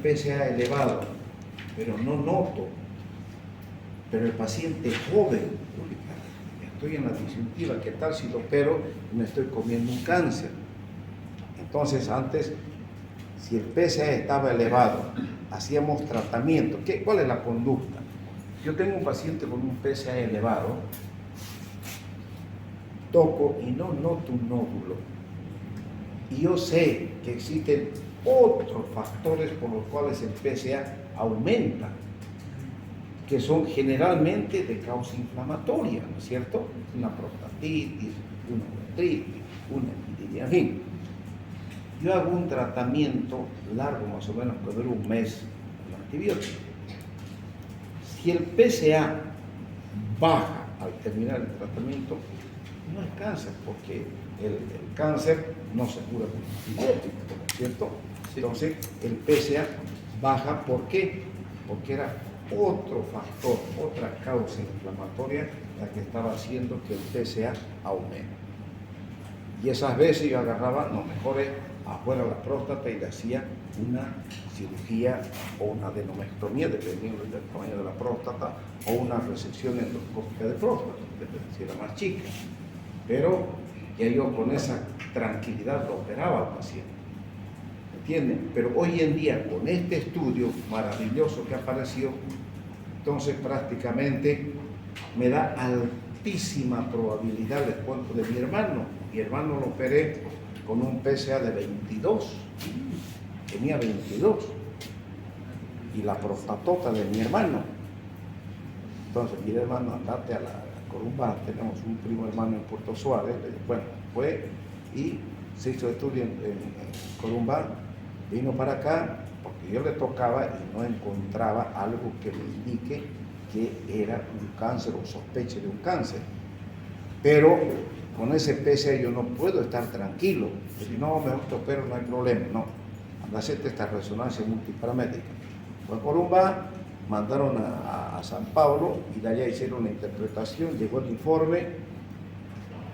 PSA elevado, pero no noto. Pero el paciente joven, estoy en la disyuntiva, ¿qué tal si lo opero y me estoy comiendo un cáncer? Entonces, antes, si el PSA estaba elevado, hacíamos tratamiento. ¿Cuál es la conducta? Yo tengo un paciente con un PSA elevado, toco y no noto un nódulo. Y yo sé que existen otros factores por los cuales el PSA aumenta, que son generalmente de causa inflamatoria, ¿no es cierto? Una prostatitis, una uretritis, una epidemia, en fin. Yo hago un tratamiento largo, más o menos, que dura un mes, con antibióticos. Si el PSA baja al terminar el tratamiento, no es cáncer, porque el cáncer no se cura con antibióticos, ¿no es cierto? Entonces, el PSA baja, ¿por qué? Porque era otro factor, otra causa inflamatoria la que estaba haciendo que el PSA aumente. Y esas veces yo agarraba, lo mejor es afuera de la próstata y le hacía una cirugía o una adenomectomía, dependiendo del tamaño de la próstata, o una resección endoscópica de próstata, si era más chica. Pero ya yo con esa tranquilidad lo operaba al paciente. ¿Entienden? Pero hoy en día, con este estudio maravilloso que apareció, entonces prácticamente me da altísima probabilidad, les cuento de mi hermano. Mi hermano lo operé con un PSA de 22, tenía 22, y la prostatota de mi hermano. Entonces, mi hermano, andate a la Corumbá, tenemos un primo hermano en Puerto Suárez. Bueno, fue y se hizo estudio en Corumbá, vino para acá, porque yo le tocaba y no encontraba algo que me indique que era un cáncer o sospeche de un cáncer. Pero con ese PSA yo no puedo estar tranquilo. Si no, mejor te opero, no hay problema. No, anda a hacerte esta resonancia multiparamétrica. Pues Columba mandaron a San Pablo y de allá hicieron la interpretación, llegó el informe,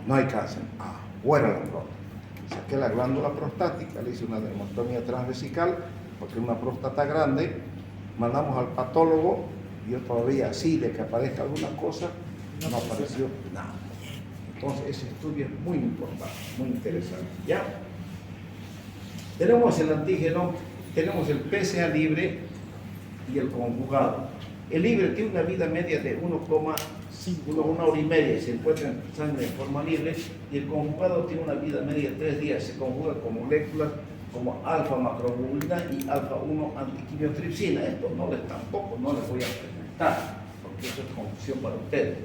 no hay cáncer. Fuera la próstata. Saqué la glándula prostática, le hice una dermatomía transvesical, porque es una próstata grande, mandamos al patólogo y yo todavía así de que aparezca alguna cosa, no apareció nada. Entonces ese estudio es muy importante, muy interesante. ¿Ya? Tenemos el antígeno, tenemos el PSA libre y el conjugado. El libre tiene una vida media de 1,5 hora y media, se encuentra en sangre de forma libre, y el conjugado tiene una vida media de 3 días, se conjuga con moléculas como alfa-macroglobulina y alfa-1 antiquimiotripsina. Esto tampoco no les voy a presentar, porque eso es confusión para ustedes.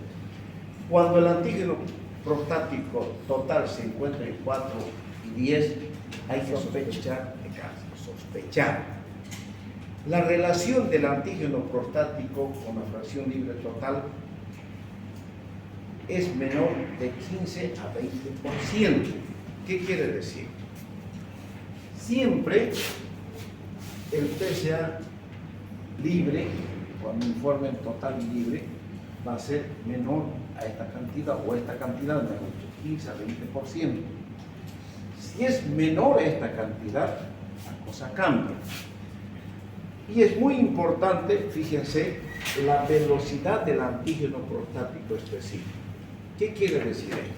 Cuando el antígeno prostático total se encuentra en 4 y 10, hay que sospechar de cáncer, sospechar. La relación del antígeno prostático con la fracción libre total es menor de 15 a 20%. ¿Qué quiere decir? Siempre el PSA libre, cuando informen total y libre, va a ser menor a esta cantidad, o esta cantidad, mejor dicho, 15 a 20%. Si es menor a esta cantidad, la cosa cambia. Y es muy importante, fíjense, la velocidad del antígeno prostático específico. ¿Qué quiere decir esto?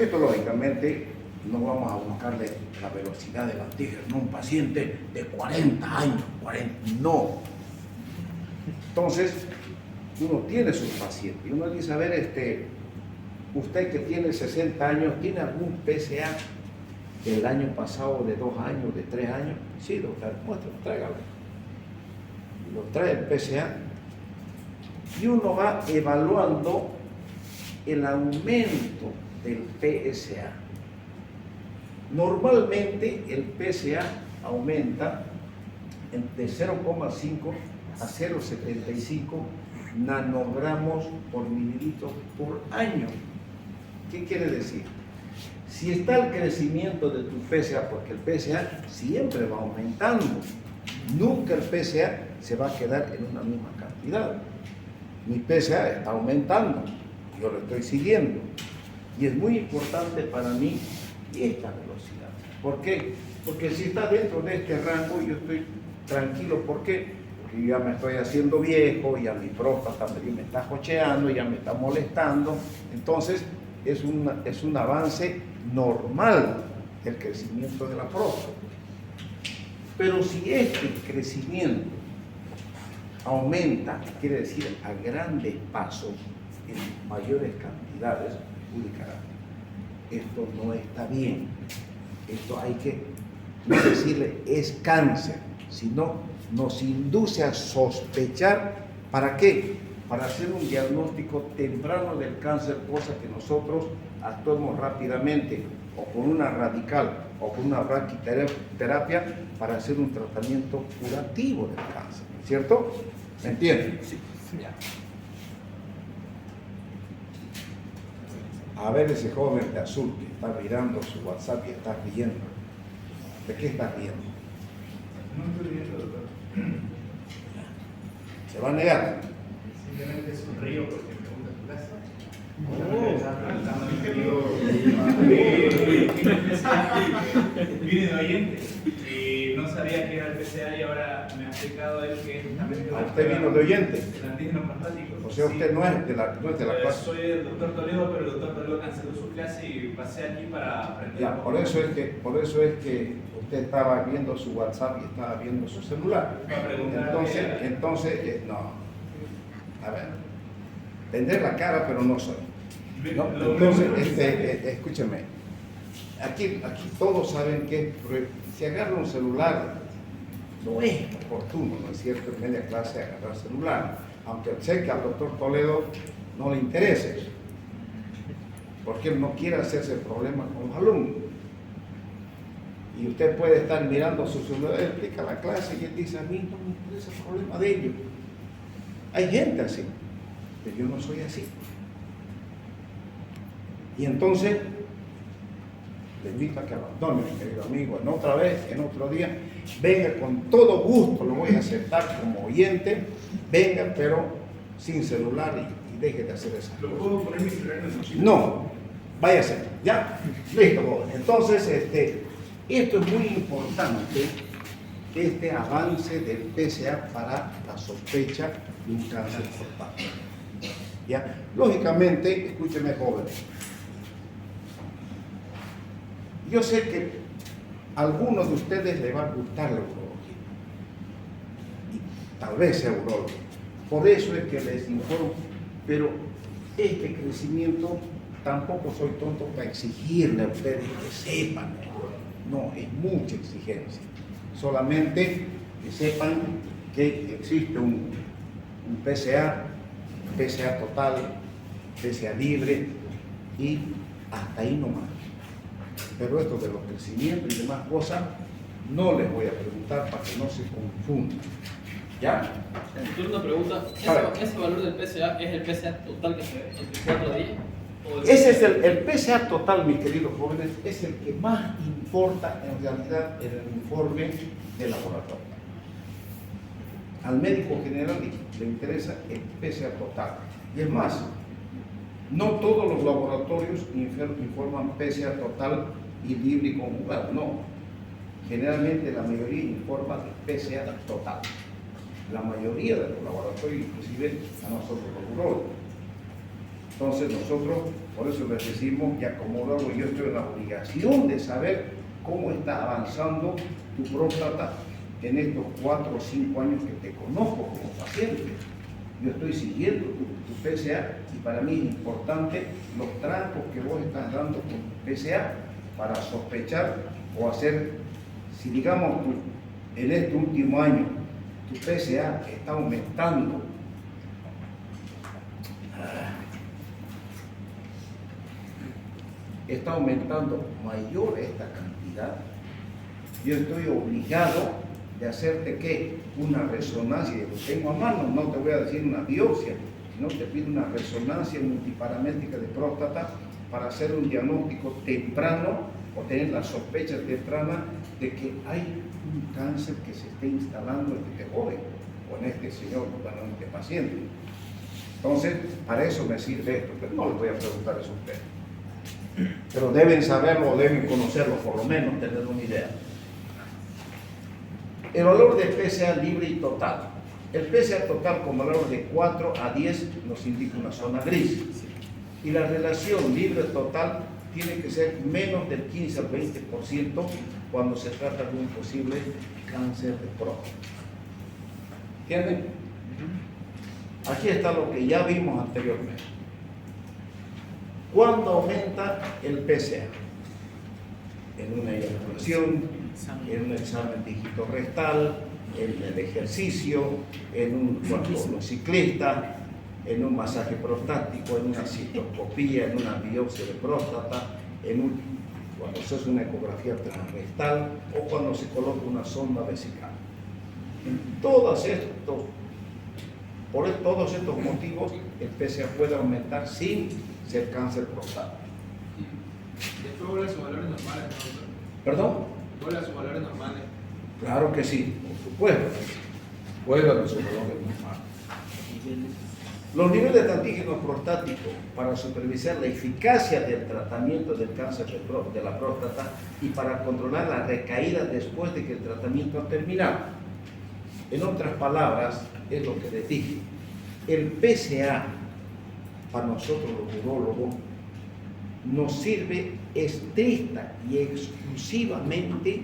Esto, lógicamente, no vamos a buscarle la velocidad del antígeno a un paciente de 40 años, no. Entonces, uno tiene sus pacientes y uno dice, a ver, usted que tiene 60 años, ¿tiene algún PSA del año pasado, de 2 años, de 3 años? Sí, doctor, muéstralo, tráigalo. Lo trae el PSA y uno va evaluando el aumento del PSA. Normalmente el PSA aumenta de 0,5 a 0,75 nanogramos por mililitro por año. ¿Qué quiere decir? Si está el crecimiento de tu PSA, porque el PSA siempre va aumentando, nunca el PSA se va a quedar en una misma cantidad. Mi PSA está aumentando, yo lo estoy siguiendo, y es muy importante para mí esta velocidad. ¿Por qué? Porque si está dentro de este rango, yo estoy tranquilo. ¿Por qué? Porque ya me estoy haciendo viejo, ya mi próstata me está jocheando, ya me está molestando. Entonces, es un avance normal del crecimiento de la próstata. Pero si este crecimiento aumenta, quiere decir a grandes pasos, en mayores cantidades, ubicará. Esto no está bien. Esto hay que no decirle es cáncer, sino nos induce a sospechar. ¿Para qué? Para hacer un diagnóstico temprano del cáncer, cosa que nosotros actuemos rápidamente, o con una radical o con una braquiterapia, para hacer un tratamiento curativo del cáncer, ¿cierto? ¿Me entienden? Sí. Ya. A ver ese joven de azul que está mirando su WhatsApp y está riendo. ¿De qué está riendo? No estoy viendo, doctor. ¿Se va a negar? Simplemente sonrío porque me gusta tu clase. Vine de oyente y no sabía que era el PSA y ahora me ha explicado él que es justamente ¿Usted vino de oyente? el antígeno prostático. O sea, usted no es de la clase. Soy el doctor Toledo, pero el doctor Toledo canceló su clase y pasé aquí para aprender. Ya, por eso es que usted estaba viendo su WhatsApp y estaba viendo su celular. Entonces, no. A ver, tendré la cara, pero no soy. ¿No? Entonces, escúcheme. Aquí todos saben que si agarra un celular, no es oportuno, ¿no es cierto?, en media clase agarrar celular. Aunque sé que al doctor Toledo no le interese, porque él no quiere hacerse problemas con los alumnos. Y usted puede estar mirando su celular, él explica la clase y él dice, a mí no me interesa el problema de ellos. Hay gente así, pero yo no soy así. Y entonces, le invito a que abandone, mi querido amigo, en otra vez, en otro día, venga con todo gusto, lo voy a aceptar como oyente, venga, pero sin celular y deje de hacer eso. ¿Lo puedo poner mi celular en el bolsillo? No, váyase, ¿ya? Listo, joven. Entonces, esto es muy importante, este avance del PSA para la sospecha de un cáncer prostático. ¿Ya? Lógicamente, escúcheme, joven. Yo sé que a algunos de ustedes les va a gustar la urología. Y tal vez sea urólogo. Por eso es que les informo. Pero este crecimiento, tampoco soy tonto para exigirle a ustedes que sepan. No, es mucha exigencia. Solamente que sepan que existe un PSA total, PSA libre y hasta ahí nomás. Pero esto de los crecimientos y demás cosas no les voy a preguntar para que no se confundan. ¿Ya? Yo una pregunta, ¿ese valor del PSA es el PSA total que se ve entre 4 días? Ese es el PSA total, mis queridos jóvenes, es el que más importa en realidad en el informe de laboratorio. Al médico general le interesa el PSA total. Y es más, no todos los laboratorios informan PSA total y libre y conjugado, no. Generalmente la mayoría informa de PSA total. La mayoría de los laboratorios, inclusive a nosotros los urólogos. Entonces nosotros, por eso les decimos que como urólogo yo estoy en la obligación de saber cómo está avanzando tu próstata en estos 4 o 5 años que te conozco como paciente. Yo estoy siguiendo tu PSA y para mí es importante los trancos que vos estás dando con tu PSA para sospechar o hacer, si digamos en este último año tu PSA está aumentando, mayor esta cantidad, yo estoy obligado de hacerte ¿qué? Una resonancia, lo tengo a mano, no te voy a decir una biopsia, sino te pido una resonancia multiparamétrica de próstata para hacer un diagnóstico temprano o tener la sospecha temprana de que hay un cáncer que se esté instalando en este joven o en este señor, bueno, en este paciente. Entonces, para eso me sirve esto, pero no les voy a preguntar eso a ustedes. Pero deben saberlo o deben conocerlo, por lo menos tener una idea. El valor del PSA libre y total. El PSA total con valor de 4 a 10 nos indica una zona gris. Y la relación libre total tiene que ser menos del 15 al 20% cuando se trata de un posible cáncer de próstata. ¿Entienden? Aquí está lo que ya vimos anteriormente. ¿Cuándo aumenta el PSA? En una eyaculación, en un examen dígito rectal, en el ejercicio, cuando uno es ciclista, en un masaje prostático, en una cistoscopía, en una biopsia de próstata, cuando se hace una ecografía transrectal o cuando se coloca una sonda vesical. Por todos estos motivos, el PSA puede aumentar sin ser cáncer prostático. Después vuelve a sus valores normales, ¿no? ¿Perdón? Vuelve a sus valores normales. Claro que sí, por supuesto. Vuelve a sus valores normales. Los niveles de antígeno prostático para supervisar la eficacia del tratamiento del cáncer de la próstata y para controlar la recaída después de que el tratamiento ha terminado. En otras palabras, es lo que les dije. El PSA, para nosotros los urólogos, nos sirve estricta y exclusivamente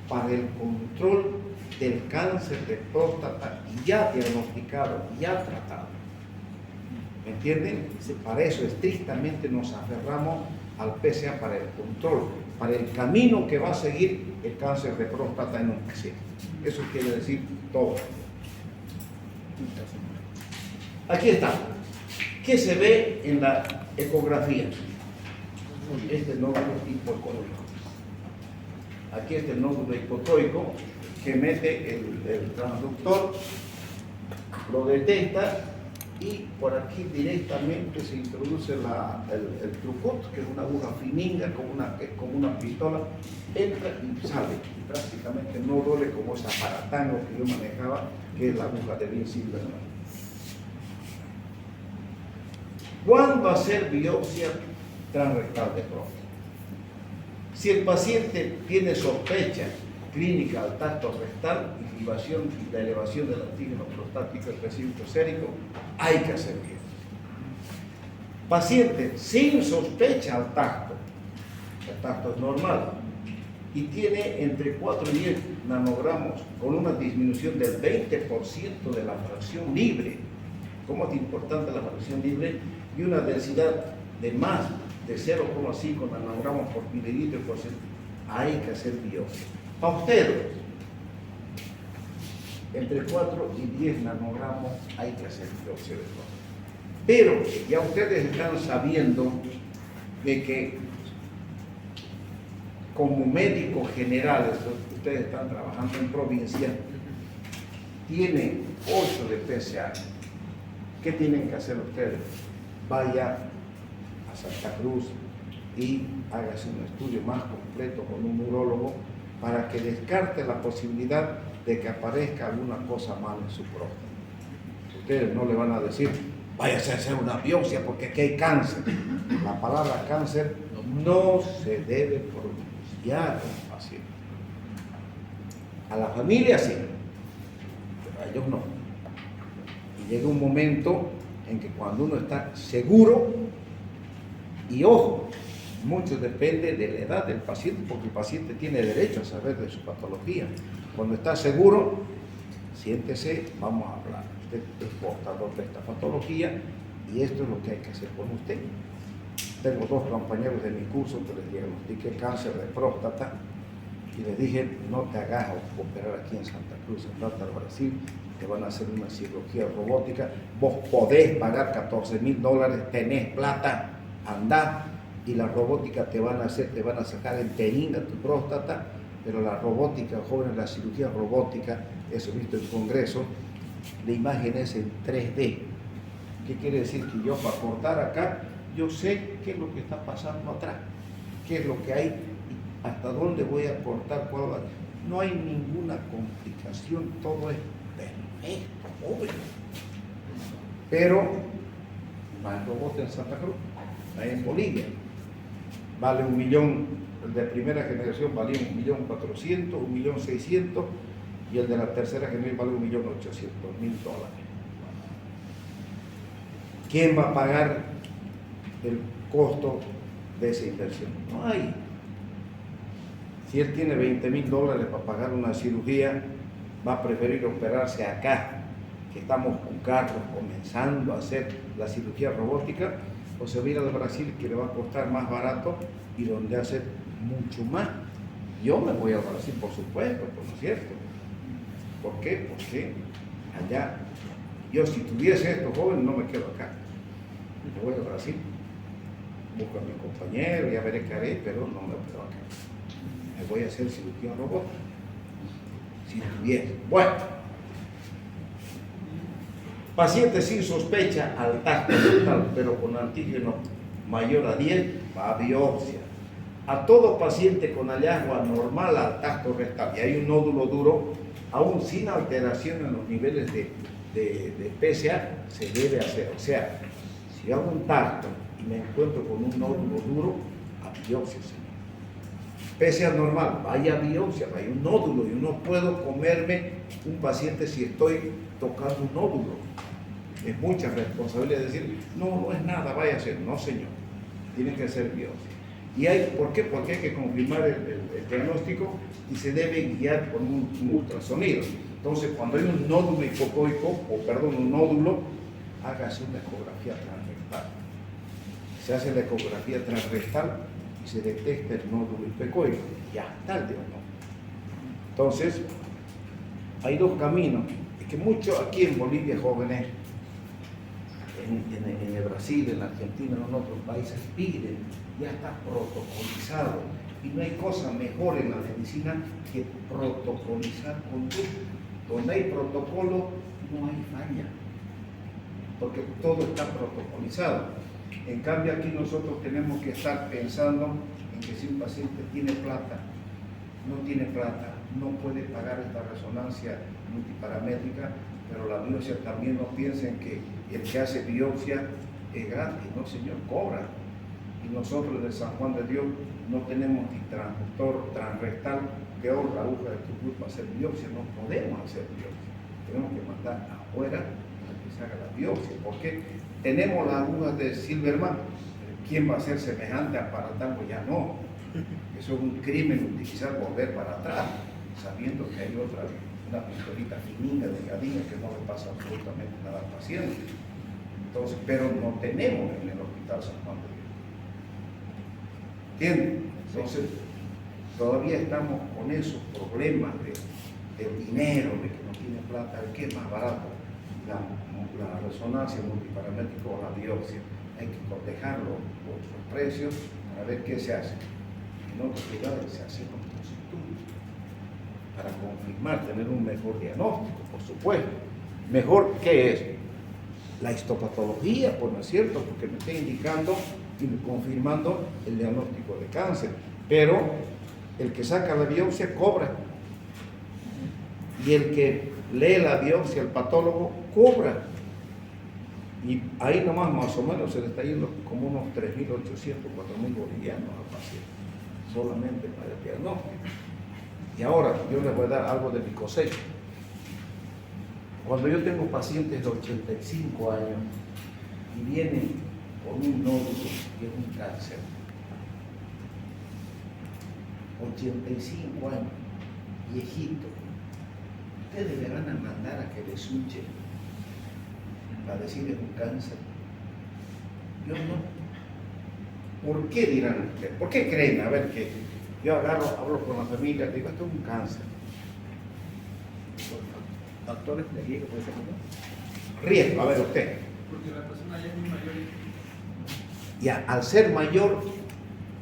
para el control del cáncer de próstata ya diagnosticado, ya tratado. ¿Me entienden? Para eso estrictamente nos aferramos al PSA para el control, para el camino que va a seguir el cáncer de próstata en un paciente. Eso quiere decir todo. Aquí está. ¿Qué se ve en la ecografía? Este nódulo hipocotoico. Aquí está el nódulo hipocotoico que mete el transductor, lo detecta y por aquí directamente se introduce el trucot, que es una aguja fininga con una pistola, entra y sale. Y prácticamente no duele como ese aparatango que yo manejaba, que es la aguja de Bill Silverman. ¿Cuándo hacer biopsia transrectal de próstata? Si el paciente tiene sospecha clínica al tacto rectal, inhibición y la elevación del antígeno prostático específico sérico, hay que hacer biopsia. Paciente sin sospecha al tacto, el tacto es normal, y tiene entre 4 y 10 nanogramos con una disminución del 20% de la fracción libre. ¿Cómo es importante la fracción libre? Y una densidad de más de 0,5 nanogramos por mililitro por ciento, hay que hacer biopsia. Para ustedes, entre 4 y 10 nanogramos hay que hacer biopsia de próstata. Pero ya ustedes están sabiendo de que como médicos generales, ustedes están trabajando en provincia, tienen 8 de PSA. ¿Qué tienen que hacer ustedes? Vaya a Santa Cruz y hágase un estudio más completo con un urólogo para que descarte la posibilidad de que aparezca alguna cosa mal en su próstata. Ustedes no le van a decir, váyase a hacer una biopsia porque aquí hay cáncer. La palabra cáncer no se debe pronunciar al paciente. A la familia sí, pero a ellos no. Y llega un momento en que cuando uno está seguro, y ojo, mucho depende de la edad del paciente, porque el paciente tiene derecho a saber de su patología. Cuando está seguro, siéntese, vamos a hablar. Usted es portador de esta patología y esto es lo que hay que hacer con usted. Tengo 2 compañeros de mi curso que les diagnostiqué cáncer de próstata y les dije, no te hagas operar aquí en Santa Cruz, en Plata, Brasil, te van a hacer una cirugía robótica, vos podés pagar $14,000, tenés plata, andá, y la robótica te van a sacar enteringa tu próstata, pero la robótica, jóvenes, la cirugía robótica, eso visto en el Congreso, la imagen es en 3D. ¿Qué quiere decir? Que yo para cortar acá, yo sé qué es lo que está pasando atrás, qué es lo que hay, hasta dónde voy a cortar, no hay ninguna complicación, todo es perfecto, obvio. Pero no hay robot en Santa Cruz, no hay en Bolivia. Vale $1 millón, el de primera generación valía $1.400.000, $1.600.000 y el de la tercera generación vale $1.800.000. ¿Quién va a pagar el costo de esa inversión? No hay. Si él tiene $20,000 para pagar una cirugía, va a preferir operarse acá, que estamos con carros comenzando a hacer la cirugía robótica, o se va a ir al Brasil, que le va a costar más barato y donde hace mucho más. Yo me voy a Brasil, por supuesto, ¿no es cierto? ¿Por qué? Porque allá, yo si tuviese estos jóvenes no me quedo acá. Me voy a Brasil, busco a mi compañero, ya veré qué haré, pero no me quedo acá. Me voy a hacer cirugía robótica. Si tuviese. Bueno. Paciente sin sospecha al tacto rectal, pero con antígeno mayor a 10, va a biopsia. A todo paciente con hallazgo anormal al tacto rectal y hay un nódulo duro, aún sin alteración en los niveles de PSA, se debe hacer. O sea, si hago un tacto y me encuentro con un nódulo duro, a biopsia, señor. PSA normal, vaya a biopsia, hay un nódulo y no puedo comerme un paciente si estoy tocando un nódulo. Es mucha responsabilidad decir, no es nada, vaya a hacer. No, señor, tiene que hacer biopsia. ¿Por qué? Porque hay que confirmar el diagnóstico y se debe guiar con un ultrasonido. Entonces, cuando hay un nódulo hipocoico, un nódulo, hágase una ecografía transrectal. Se hace la ecografía transrectal y se detecta el nódulo hipocoico. Ya está el diagnóstico. Entonces, hay 2 caminos. Es que muchos aquí en Bolivia, jóvenes, en el Brasil, en la Argentina, en otros países, piden, ya está protocolizado. Y no hay cosa mejor en la medicina que protocolizar conducta. Donde hay protocolo, no hay falla. porque todo está protocolizado. En cambio aquí nosotros tenemos que estar pensando en que si un paciente tiene plata, no tiene plata, no puede pagar esta resonancia multiparamétrica, pero la biopsia también no piensen que el que hace biopsia es gratis, no señor, cobra. Y nosotros de San Juan de Dios no tenemos ni transductor transrectal que la aguja de tu cruz para hacer biopsia, no podemos hacer biopsia. Tenemos que mandar afuera para que se haga la biopsia, porque tenemos las agujas de Silverman. ¿Quién va a ser semejante aparato? Ya no. Eso es un crimen utilizar volver para atrás, sabiendo que hay otra, una pistolita finita, delgadina, que no le pasa absolutamente nada al paciente. Entonces, pero no tenemos en el Hospital San Juan de Dios. ¿Entienden? Entonces, todavía estamos con esos problemas del dinero, de que no tiene plata, ¿qué es más barato? La resonancia multiparamétrica o la biopsia. Hay que cotejar los precios para ver qué se hace. En otros lugares se hacen los estudios para confirmar, tener un mejor diagnóstico, por supuesto. ¿Mejor qué es? La histopatología, pues no es cierto, porque me está indicando y confirmando el diagnóstico de cáncer. Pero el que saca la biopsia cobra. Y el que lee la biopsia, el patólogo, cobra. Y ahí nomás más o menos se le está yendo como unos 3.800, 4.000 bolivianos al paciente, solamente para el diagnóstico. Y ahora yo les voy a dar algo de mi cosecha. Cuando yo tengo pacientes de 85 años y vienen con un nódulo que es un cáncer, 85 años, viejito, ustedes le van a mandar a que le suche para decir es un cáncer. Yo no. ¿Por qué dirán ustedes? ¿Por qué creen? A ver, que yo hablo con la familia, digo, esto es un cáncer. Doctores, de aquí que puede ser uno. Riesgo, a ver usted. Porque la persona ya es muy mayor. Ya, al ser mayor,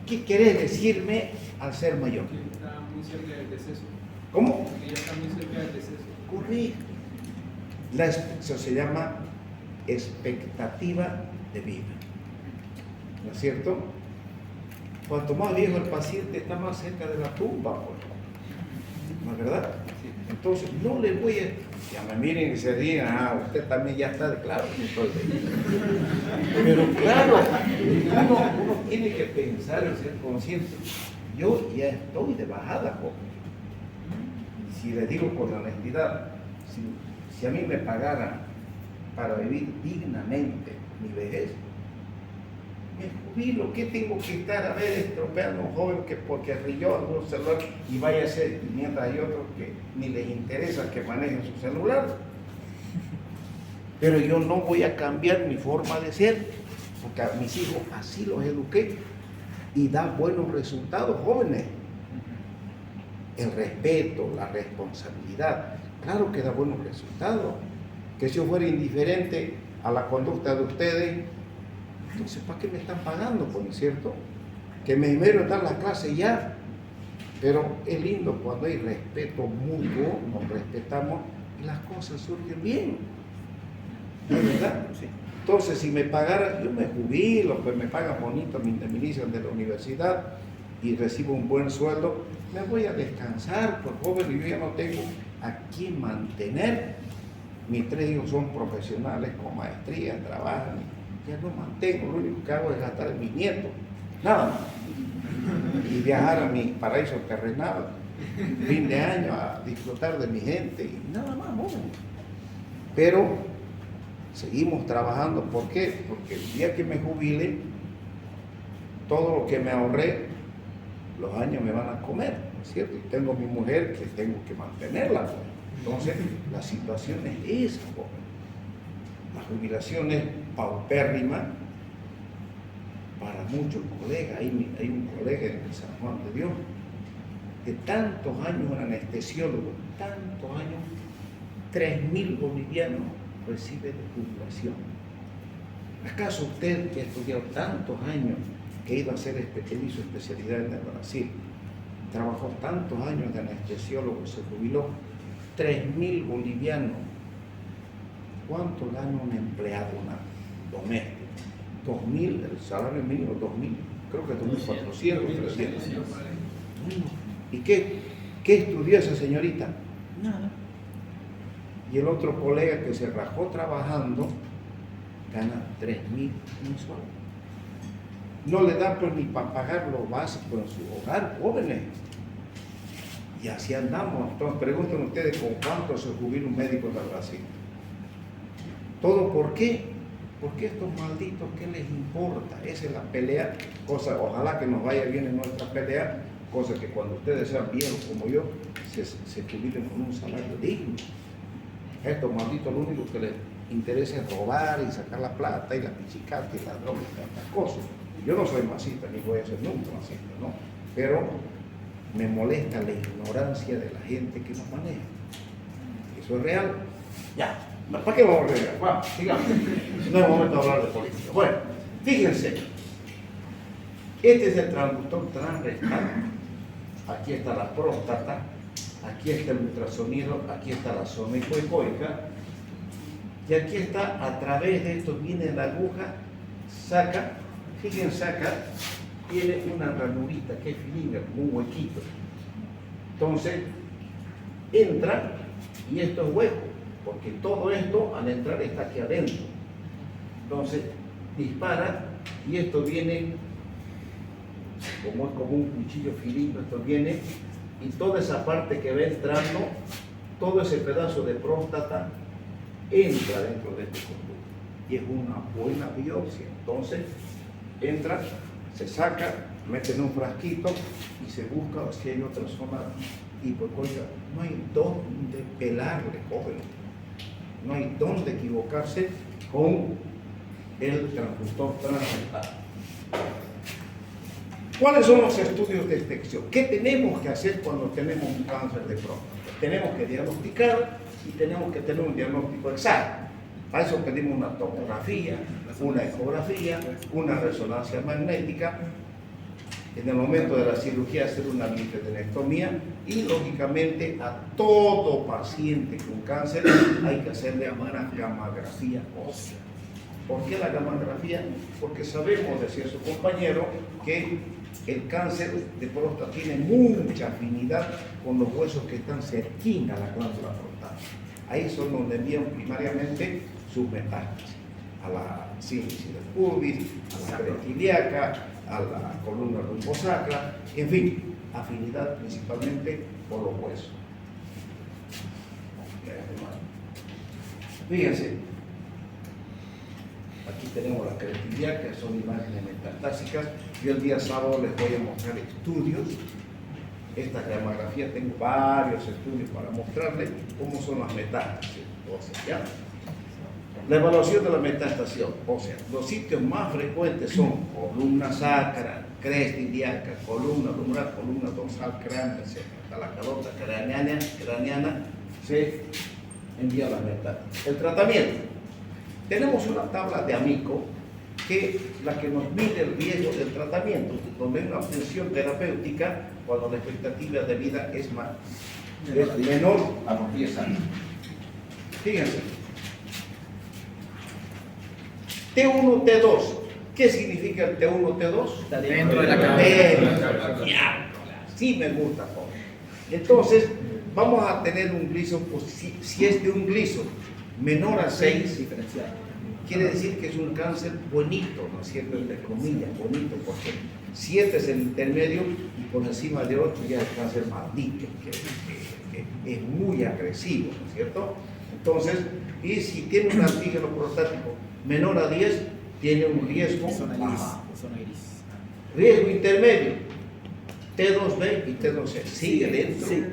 ¿qué querés decirme al ser mayor? Que está muy cerca del deceso. ¿Cómo? Que ya está muy cerca del deceso. Correcto. Eso se llama expectativa de vida. ¿No es cierto? Cuanto más viejo el paciente está más cerca de la tumba, pues. ¿No es verdad? Entonces no le voy a... Ya me miren y se digan, usted también ya está, claro que estoy de... Pero claro, uno tiene que pensar y ser consciente. Yo ya estoy de bajada, joven. Si le digo con honestidad, si a mí me pagaran para vivir dignamente mi vejez, me jubilo. ¿Qué tengo que estar a ver estropeando a un joven que porque rilló algún celular y vaya a ser, mientras hay otros que ni les interesa que manejen su celular? Pero yo no voy a cambiar mi forma de ser, porque a mis hijos así los eduqué y da buenos resultados, jóvenes. El respeto, la responsabilidad, claro que da buenos resultados. Que si yo fuera indiferente a la conducta de ustedes, entonces ¿para qué me están pagando? Pues, ¿no es cierto? Que me esmero en dar la clase ya, pero es lindo cuando hay respeto mutuo, nos respetamos y las cosas surgen bien. ¿No es verdad? Sí. Entonces, si me pagaran, yo me jubilo, pues me pagan bonito, me indemnizan de la universidad y recibo un buen sueldo, me voy a descansar, pues joven, yo ya no tengo a quién mantener. Mis 3 hijos son profesionales con maestría, trabajan, ya no mantengo, lo único que hago es gastar en mis nietos, nada más. Y viajar a mi paraíso terrenal, fin de año, a disfrutar de mi gente, y nada más, joven. Pero seguimos trabajando, ¿por qué? Porque el día que me jubile, todo lo que me ahorré, los años me van a comer, ¿no es cierto? Y tengo mi mujer que tengo que mantenerla, pues. Entonces, la situación es esa, joven. La jubilación es paupérrima para muchos colegas. Hay un colega en San Juan de Dios de tantos años, un anestesiólogo, tantos años, 3.000 bolivianos recibe de jubilación. ¿Acaso usted que ha estudiado tantos años, que iba a hacer que hizo especialidad en el Brasil, trabajó tantos años de anestesiólogo, se jubiló, 3.000 bolivianos ¿cuánto gana un empleado doméstico? 2.000, el salario mínimo 2.000, creo que 2.400, 300. ¿Y qué estudió esa señorita? Nada. Y el otro colega que se rajó trabajando gana 3.000 mensual. No le dan pues ni para pagar lo básico en su hogar, jóvenes. Y así andamos. Entonces pregunten ustedes con cuánto se jubila un médico en Brasil. ¿Todo por qué? Porque estos malditos, ¿qué les importa? Esa es la pelea, ojalá que nos vaya bien en nuestra pelea, cosa que cuando ustedes sean viejos como yo, se jubilen con un salario digno. Estos malditos lo único que les interesa es robar y sacar la plata y la pichicata y la droga y tantas cosas. Yo no soy masista, ni voy a ser nunca masista, ¿no? Pero me molesta la ignorancia de la gente que nos maneja. Eso es real. Ya. ¿Para qué vamos a regar? Vamos, sigamos. No es momento de hablar de política. Bueno, fíjense. Este es el transductor transrectal. Aquí está la próstata. Aquí está el ultrasonido. Aquí está la zona hipoecoica. Y aquí está, a través de esto viene la aguja, saca, fíjense acá, tiene una ranurita que es finita, como un huequito. Entonces, entra y esto es hueco, porque todo esto al entrar está aquí adentro. Entonces, dispara y esto viene, como es como un cuchillo finito, esto viene, y toda esa parte que va entrando, todo ese pedazo de próstata, entra dentro de este conducto y es una buena biopsia. Entonces entra, se saca, mete en un frasquito y se busca si hay otra zona hipoecoica. No hay dónde pelarle, joven. No hay dónde equivocarse con el transductor transrectal. ¿Cuáles son los estudios de detección? ¿Qué tenemos que hacer cuando tenemos un cáncer de próstata? Tenemos que diagnosticar y tenemos que tener un diagnóstico exacto. Para eso pedimos una tomografía, una ecografía, una resonancia magnética. En el momento de la cirugía hacer una linfedenectomía y lógicamente a todo paciente con cáncer hay que hacerle una gamografía ósea. ¿Por qué la gamografía? Porque sabemos, decía su compañero, que el cáncer de próstata tiene mucha afinidad con los huesos que están cerquina a la glándula prostática. Ahí son donde envían primariamente sus metástasis, a la sínfisis del pubis, a la cresta ilíaca, a la columna lumbosacra, en fin, afinidad principalmente por los huesos. Fíjense, aquí tenemos la cresta ilíaca, son imágenes metastásicas. Yo el día sábado les voy a mostrar estudios. Esta gamografía tengo varios estudios para mostrarles cómo son las metástasis óseas, ¿ya? La evaluación de la metastación, o sea, los sitios más frecuentes son columna sacra, cresta ilíaca, columna lumbar, columna dorsal, cráneo, etc. Hasta la calota craneana se envía la metástasis. El tratamiento. Tenemos una tabla de Amico que la que nos mide el riesgo del tratamiento, donde hay una obtención terapéutica cuando la expectativa de vida es menor a los 10 años. Fíjense. T1, T2. ¿Qué significa el T1, T2? Está dentro de la cabeza. Sí me gusta, joven. Entonces, vamos a tener un gliso, pues, si es de un gliso menor a 6, diferencial. Quiere decir que es un cáncer bonito, ¿no es cierto? Entre comillas, bonito, porque 7 es el intermedio y por encima de 8 ya es cáncer maldito, que es muy agresivo, ¿no es cierto? Entonces, y si tiene un antígeno prostático menor a 10, tiene un riesgo bajo. Riesgo intermedio, T2B y T2C. Sigue dentro. Sí.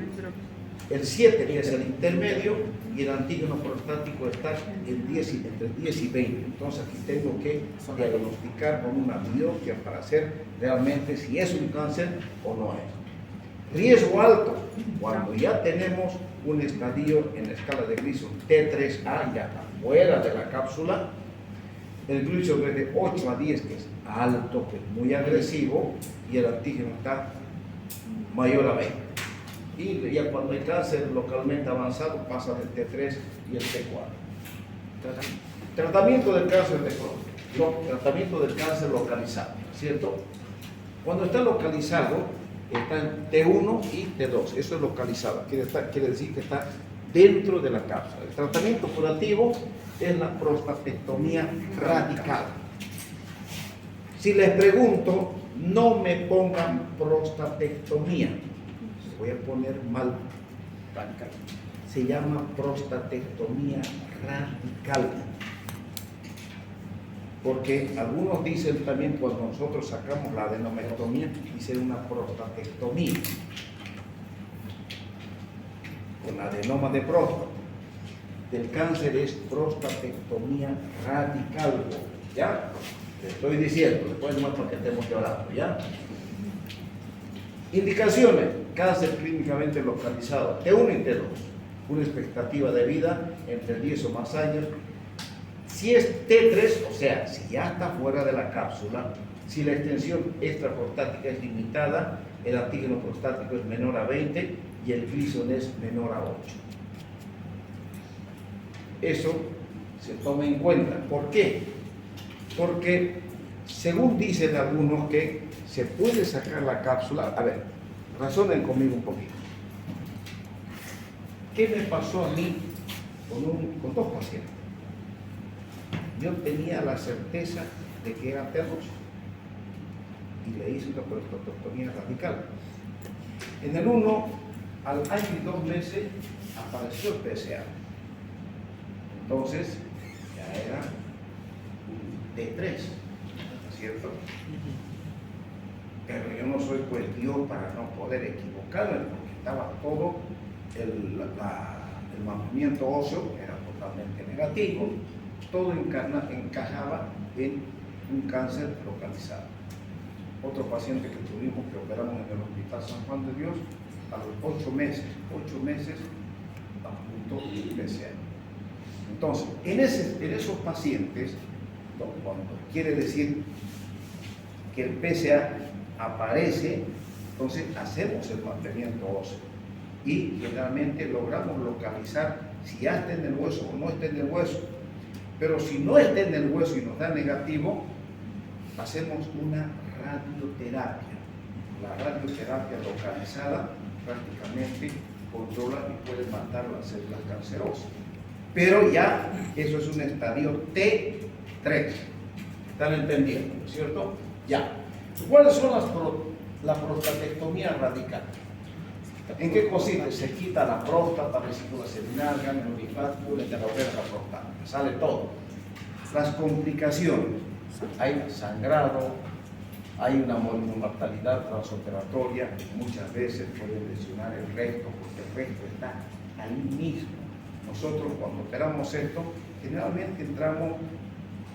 El 7, que es el intermedio, y el antígeno prostático está en 10 entre 10 y 20. Entonces aquí tengo que diagnosticar con una biopsia para saber realmente si es un cáncer o no es. Riesgo alto, cuando ya tenemos un estadio en la escala de Gleason T3A, ya afuera de la cápsula, el Gleason es de 8 a 10, que es alto, que es muy agresivo, y el antígeno está mayor a 20. Y ya cuando hay cáncer localmente avanzado pasa del T3 y el T4. Tratamiento del cáncer de próstata. Tratamiento del cáncer localizado, ¿cierto? Cuando está localizado, está en T1 y T2. Eso es localizado. Quiere decir que está dentro de la cápsula. El tratamiento curativo es la prostatectomía radical. Si les pregunto, no me pongan prostatectomía. Les voy a poner mal. Radical. Se llama prostatectomía radical. Porque algunos dicen también cuando nosotros sacamos la adenomectomía, dicen una prostatectomía con adenoma de próstata. El cáncer es prostatectomía radical, ¿ya? Te estoy diciendo, después más porque estemos llorando, ¿ya? Indicaciones: cáncer clínicamente localizado, T1 y T2, una expectativa de vida entre 10 o más años. Si es T3, o sea, si ya está fuera de la cápsula, si la extensión extraprostática es limitada, el antígeno prostático es menor a 20 y el Gleason es menor a 8. Eso se toma en cuenta. ¿Por qué? Porque según dicen algunos que se puede sacar la cápsula. A ver, razonen conmigo un poquito. ¿Qué me pasó a mí con dos pacientes? Yo tenía la certeza de que eran perros y le hice una prostatectomía radical. En el uno, al año y 2 meses, apareció el PSA. Entonces, ya era un T3, ¿cierto? Pero yo no soy pues Dios para no poder equivocarme, porque estaba todo el movimiento óseo, era totalmente negativo, todo encajaba en un cáncer localizado. Otro paciente que tuvimos que operamos en el Hospital San Juan de Dios, a los 8 meses, apuntó el PSA. Entonces, en esos pacientes, cuando quiere decir que el PSA aparece, entonces hacemos el mantenimiento óseo y generalmente logramos localizar si ya está en el hueso o no está en el hueso. Pero si no está en el hueso y nos da negativo, hacemos una radioterapia. La radioterapia localizada prácticamente controla y puede matar las células cancerosas. Pero ya eso es un estadio T3. ¿Están entendiendo, no es cierto? Ya. ¿Cuáles son la prostatectomía radical? ¿En qué consiste? Se quita la próstata, vesícula seminal, ganglio linfático, la próstata. Sale todo. Las complicaciones: hay sangrado, hay una mortalidad transoperatoria, muchas veces puede lesionar el recto, porque el recto está ahí mismo. Nosotros cuando operamos esto, generalmente entramos,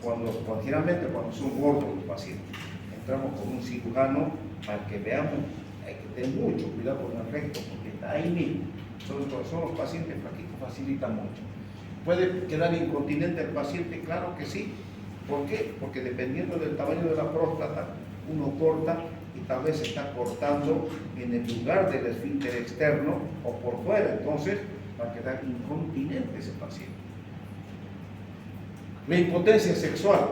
cuando son gordos los pacientes, entramos con un cirujano para que veamos. Hay que tener mucho cuidado con el recto, porque está ahí mismo. Son los pacientes flaquitos, facilita mucho. ¿Puede quedar incontinente el paciente? Claro que sí. ¿Por qué? Porque dependiendo del tamaño de la próstata, uno corta y tal vez está cortando en el lugar del esfínter externo o por fuera. Entonces va a quedar incontinente ese paciente. La impotencia sexual.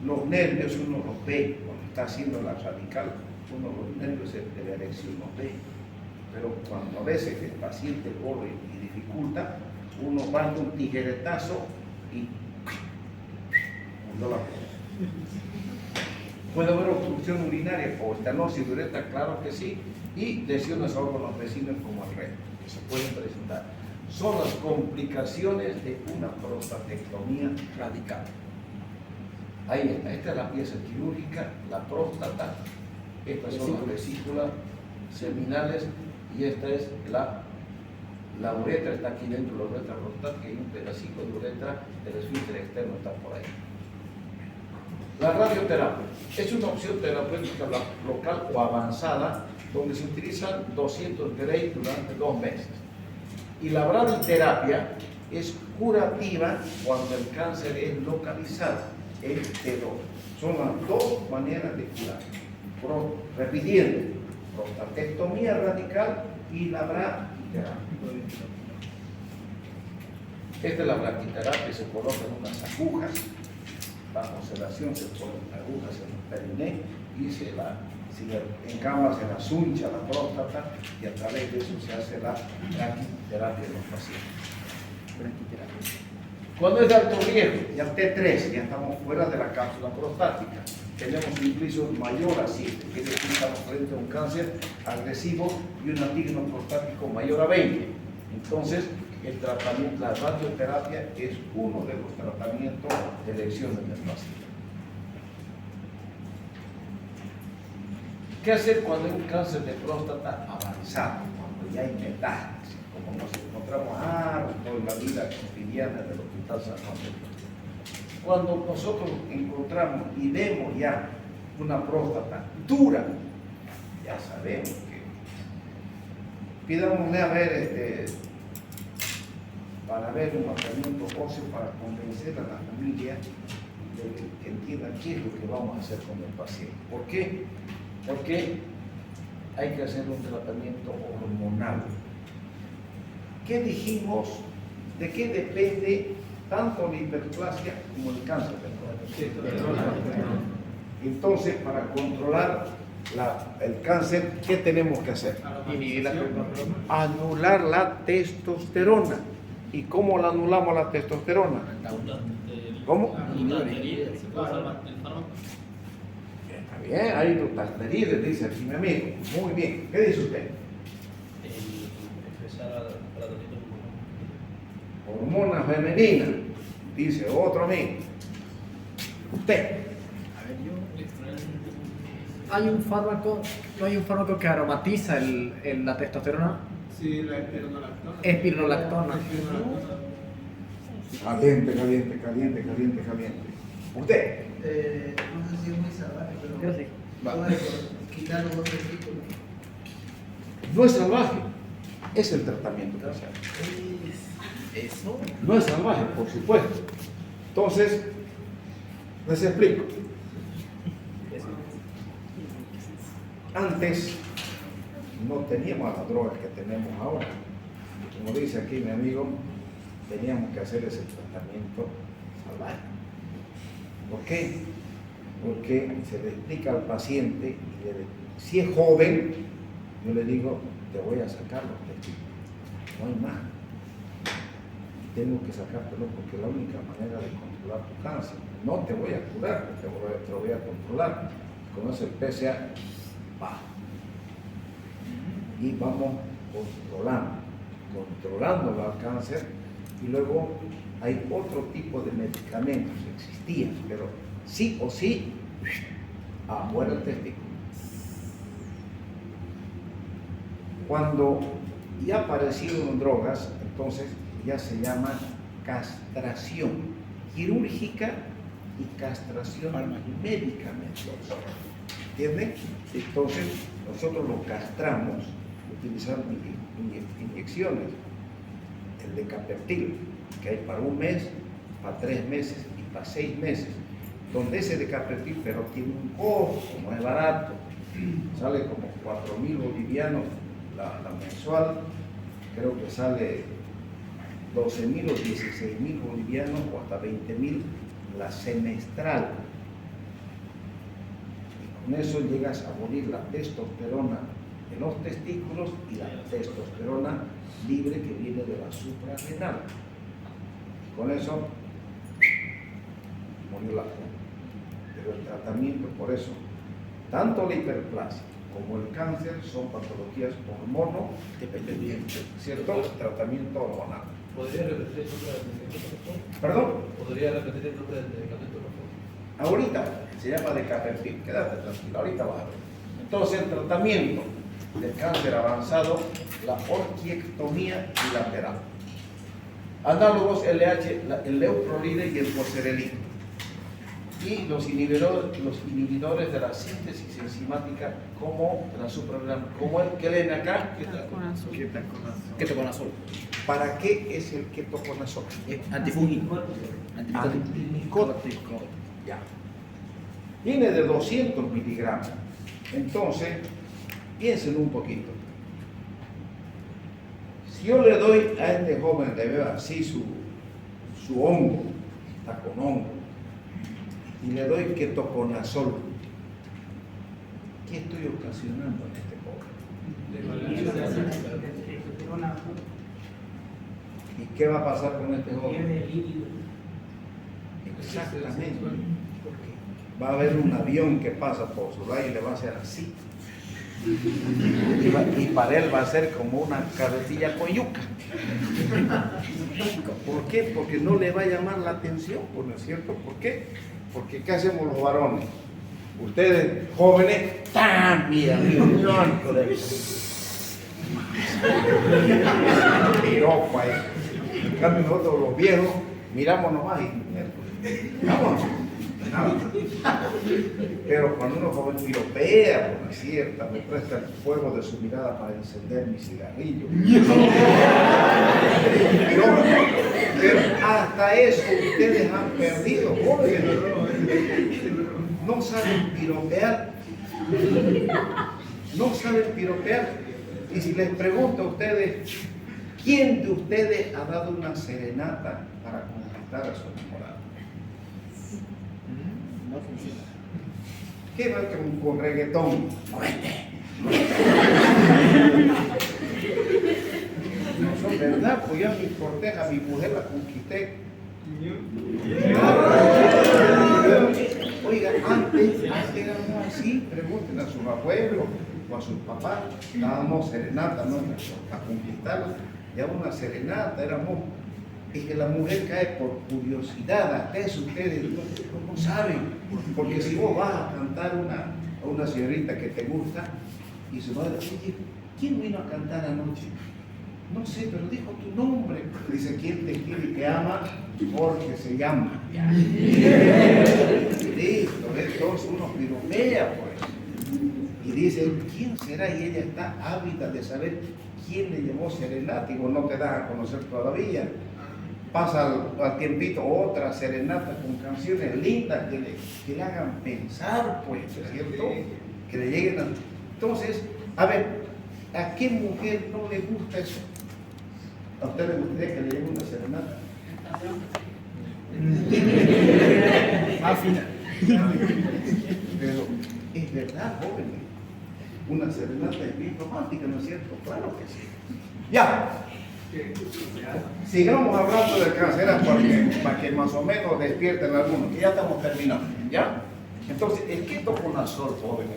Los nervios uno los ve cuando está haciendo la radical. Uno los nervios de la erección los ve. Pero cuando a veces el paciente corre y dificulta, uno manda un tijeretazo y no la pone. Puede haber obstrucción urinaria o estenosis de uretra, claro que sí, y lesiones a órganos vecinos como el recto, que se pueden presentar. Son las complicaciones de una prostatectomía radical. Ahí está, esta es la pieza quirúrgica, la próstata, estas son las vesículas seminales y esta es la uretra, está aquí dentro de la uretra prostática y un pedacito de uretra del esfínter externo está por ahí. La radioterapia es una opción terapéutica local o avanzada donde se utilizan 200 Gray durante 2 meses. Y la radioterapia es curativa cuando el cáncer es localizado, el T2. Son las dos maneras de curar. Repitiendo, prostatectomía radical y la radioterapia. Esta es la braquiterapia, se colocan unas agujas, bajo sedación se ponen agujas en el periné y se encama, se las hincha la próstata y a través de eso se hace la braquiterapia de los pacientes. Cuando es de alto riesgo, ya T3, ya estamos fuera de la cápsula prostática. Tenemos un incluso mayor a 7, quiere decir que estamos frente a un cáncer agresivo y un antígeno prostático mayor a 20. Entonces, el tratamiento, la radioterapia es uno de los tratamientos de elección del paciente. ¿Qué hacer cuando hay un cáncer de próstata avanzado? Cuando ya hay metástasis, como nos encontramos harto en la vida cotidiana del Hospital San Juan de Dios. Cuando nosotros encontramos y vemos ya una próstata dura, ya sabemos que pidámosle a ver para ver un tratamiento óseo para convencer a la familia de que entienda qué es lo que vamos a hacer con el paciente. ¿Por qué? Porque hay que hacer un tratamiento hormonal. ¿Qué dijimos? ¿De qué depende tanto la hiperplasia como el cáncer de próstata? Entonces, para controlar el cáncer, ¿qué tenemos que hacer? Anular la testosterona. ¿Y cómo la anulamos la testosterona? ¿Cómo? Está bien, hay dutasteride, dice aquí mi amigo. Muy bien. ¿Qué dice usted? Hormona femenina, dice otro amigo. Usted. ¿Hay un fármaco, no hay un fármaco que aromatiza la testosterona? Sí, la espironolactona. Espironolactona. Caliente, caliente, caliente, caliente, caliente. ¿Usted? No sé si es muy salvaje, pero Yo sí. quitar los dos testículos. No es salvaje, es el tratamiento que se hace. Eso. No es salvaje, por supuesto. Entonces, les explico. Antes no teníamos las drogas que tenemos ahora. Como dice aquí mi amigo, teníamos que hacer ese tratamiento salvaje. ¿Por qué? Porque se le explica al paciente, si es joven, yo le digo, te voy a sacar los testículos. No hay más. Tengo que sacártelo porque es la única manera de controlar tu cáncer. No te voy a curar, te lo voy a controlar. Con ese PSA bajo. Y vamos controlando el cáncer. Y luego hay otro tipo de medicamentos, existían, pero sí o sí, afuera el testículo. Cuando ya aparecieron drogas, entonces ya se llama castración quirúrgica y castración medicamentosa. ¿Entienden? Entonces, nosotros lo castramos utilizando inyecciones, el decapertil, que hay para 1 mes, para 3 meses y para 6 meses, donde ese decapertil, pero tiene un costo, no es barato, sale como 4.000 bolivianos la mensual, creo que sale 12.000 o 16.000 bolivianos o hasta 20.000 la semestral. Y con eso llegas a abolir la testosterona de los testículos y la testosterona libre que viene de la suprarrenal. Con eso murió la joven. Pero el tratamiento, por eso, tanto la hiperplasia como el cáncer son patologías hormonodependientes, ¿cierto? Tratamiento hormonal. ¿Podría repetir el nombre del medicamento, por favor? ¿Perdón? ¿Podría repetir el nombre del medicamento, por favor? Ahorita se llama decapertil, quédate tranquilo, ahorita vas a ver. Entonces el tratamiento del cáncer avanzado, la orquiectomía bilateral. Análogos LH, el leuprolide y el forcerelina. Y los inhibidores de la síntesis enzimática como la suprarrenal, como el que leen acá, Ketoconazol. ¿Para qué es el ketoconazol? Antifúngico. Antimicótico. Ya. Viene de 200 miligramos. Entonces, piensen un poquito. Si yo le doy a este joven, le veo así su su hongo, está con hongo, y le doy ketoconazol, ¿qué estoy ocasionando en este joven? ¿Y qué va a pasar con este joven? Exactamente. Porque va a haber un avión que pasa por su lado y le va a hacer así. Y para él va a ser como una cabecilla con yuca. ¿Por qué? Porque no le va a llamar la atención, pues, ¿no es cierto? ¿Por qué? Porque ¿qué hacemos los varones? Ustedes jóvenes, ¡tan! Mira, piropo ahí. En cambio nosotros los viejos miramos nomás y vámonos. Pero cuando uno joven piropea, por cierta, me presta el fuego de su mirada para encender mi cigarrillo. Pero hasta eso ustedes han perdido, jóvenes. No saben piropear. No saben piropear. Y si les pregunto a ustedes, ¿quién de ustedes ha dado una serenata para conquistar a su enamorado? No funciona. ¿Qué va con reggaetón? No son verdad, pues yo a mi corteja, a mi mujer la conquisté. Oiga, antes éramos así, pregunten a sus abuelos o a sus papás, dábamos serenata, ¿no? A conquistarla, ya una serenata, éramos. Es que la mujer cae por curiosidad, hasta eso ustedes no saben, porque si vos vas a cantar a una señorita que te gusta y su madre, oye, ¿quién vino a cantar anoche? No sé, pero dijo tu nombre. Dice, ¿quién te quiere y te ama? Jorge se llama. Listo, entonces uno piropea pues. Y dice, ¿quién será? Y ella está ávida de saber quién le llevó serenata y vos no te das a conocer todavía. Pasa al tiempito otra serenata con canciones lindas que le hagan pensar, pues, ¿cierto? Que le lleguen a... Entonces, a ver, ¿a qué mujer no le gusta eso? ¿A usted le gustaría que le llegue una serenata? Más fina. Pero es verdad, jóvenes. Una serenata es bien romántica, ¿no es cierto? Claro que sí. Ya. Sigamos hablando del cáncer para que más o menos despierten algunos, que ya estamos terminando, ¿ya? Entonces, el ketoconazol, jóvenes,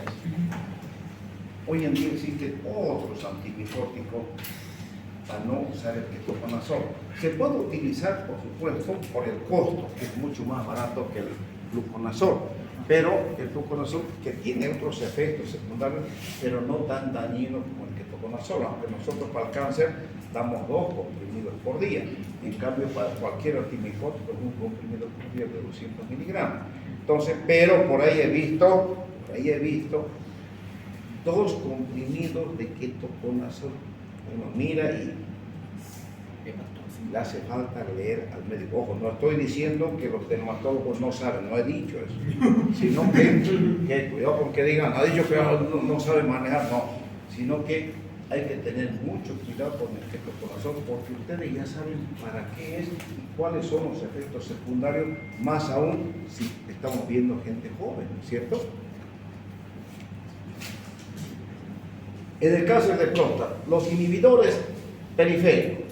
hoy en día existen otros antimicóticos para no usar el ketoconazol. Se puede utilizar, por supuesto, por el costo, que es mucho más barato que el fluconazol, pero el fluconazol que tiene otros efectos secundarios, pero no tan dañinos como el ketoconazol, aunque nosotros para el cáncer damos 2 comprimidos por día. En cambio, para cualquier antimicótico es un comprimido por día de 200 miligramos. Entonces, pero por ahí he visto 2 comprimidos de ketoconazol. Uno mira y le hace falta leer al médico. Ojo, no estoy diciendo que los dermatólogos no saben, no he dicho eso, sino que cuidado con que digan, ha dicho que no sabe manejar, no, sino que hay que tener mucho cuidado con el ketoconazol porque ustedes ya saben para qué es y cuáles son los efectos secundarios, más aún si estamos viendo gente joven, ¿cierto? En el cáncer de próstata, los inhibidores periféricos,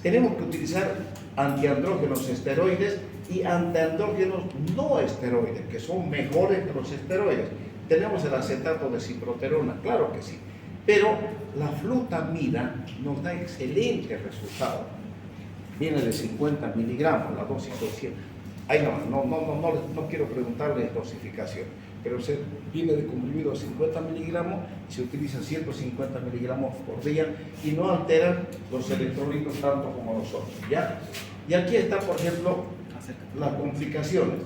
tenemos que utilizar antiandrógenos esteroides y antiandrógenos no esteroides, que son mejores que los esteroides. Tenemos el acetato de ciproterona, claro que sí, pero la flutamida nos da excelentes resultados. Viene de 50 miligramos, la dosis 200. Ahí no quiero preguntarles dosificación, pero se viene de comprimido de 50 miligramos y se utiliza 150 miligramos por día y no alteran los electrolitos tanto como los otros, ¿ya? Y aquí está, por ejemplo, las complicaciones.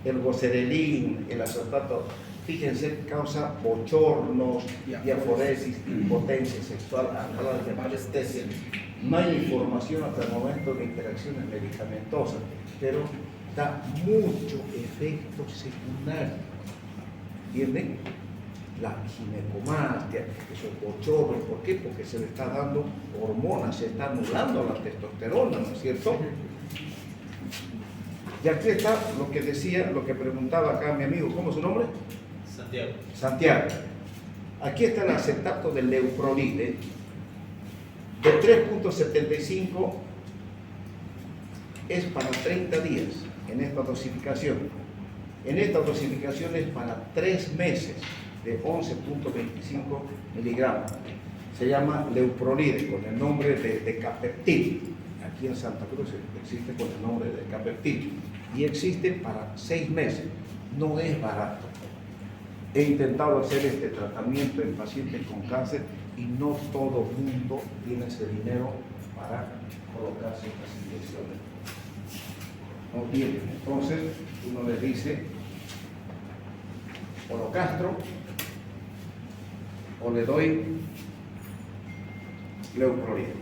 El goserelin, el acetato, fíjense, causa bochornos, diaforesis, impotencia sexual, hablar de parestesia. No hay información hasta el momento de interacciones medicamentosas, pero da mucho efecto secundario. ¿Entienden? La ginecomastia, esos bochornos, ¿por qué? Porque se le está dando hormonas, se está anulando la testosterona, ¿no es cierto? Y aquí está lo que decía, lo que preguntaba acá mi amigo, ¿cómo es su nombre? Santiago. Santiago. Aquí está el acetato de leuprolide de 3.75, es para 30 días en esta dosificación. En esta dosificación es para 3 meses de 11.25 miligramos. Se llama leuprolide con el nombre de Decapeptyl. Aquí en Santa Cruz existe con el nombre de Decapeptyl y existe para 6 meses. No es barato. He intentado hacer este tratamiento en pacientes con cáncer y no todo el mundo tiene ese dinero para colocarse estas inyecciones. No tienen. Entonces uno les dice o lo castro o le doy leuprolide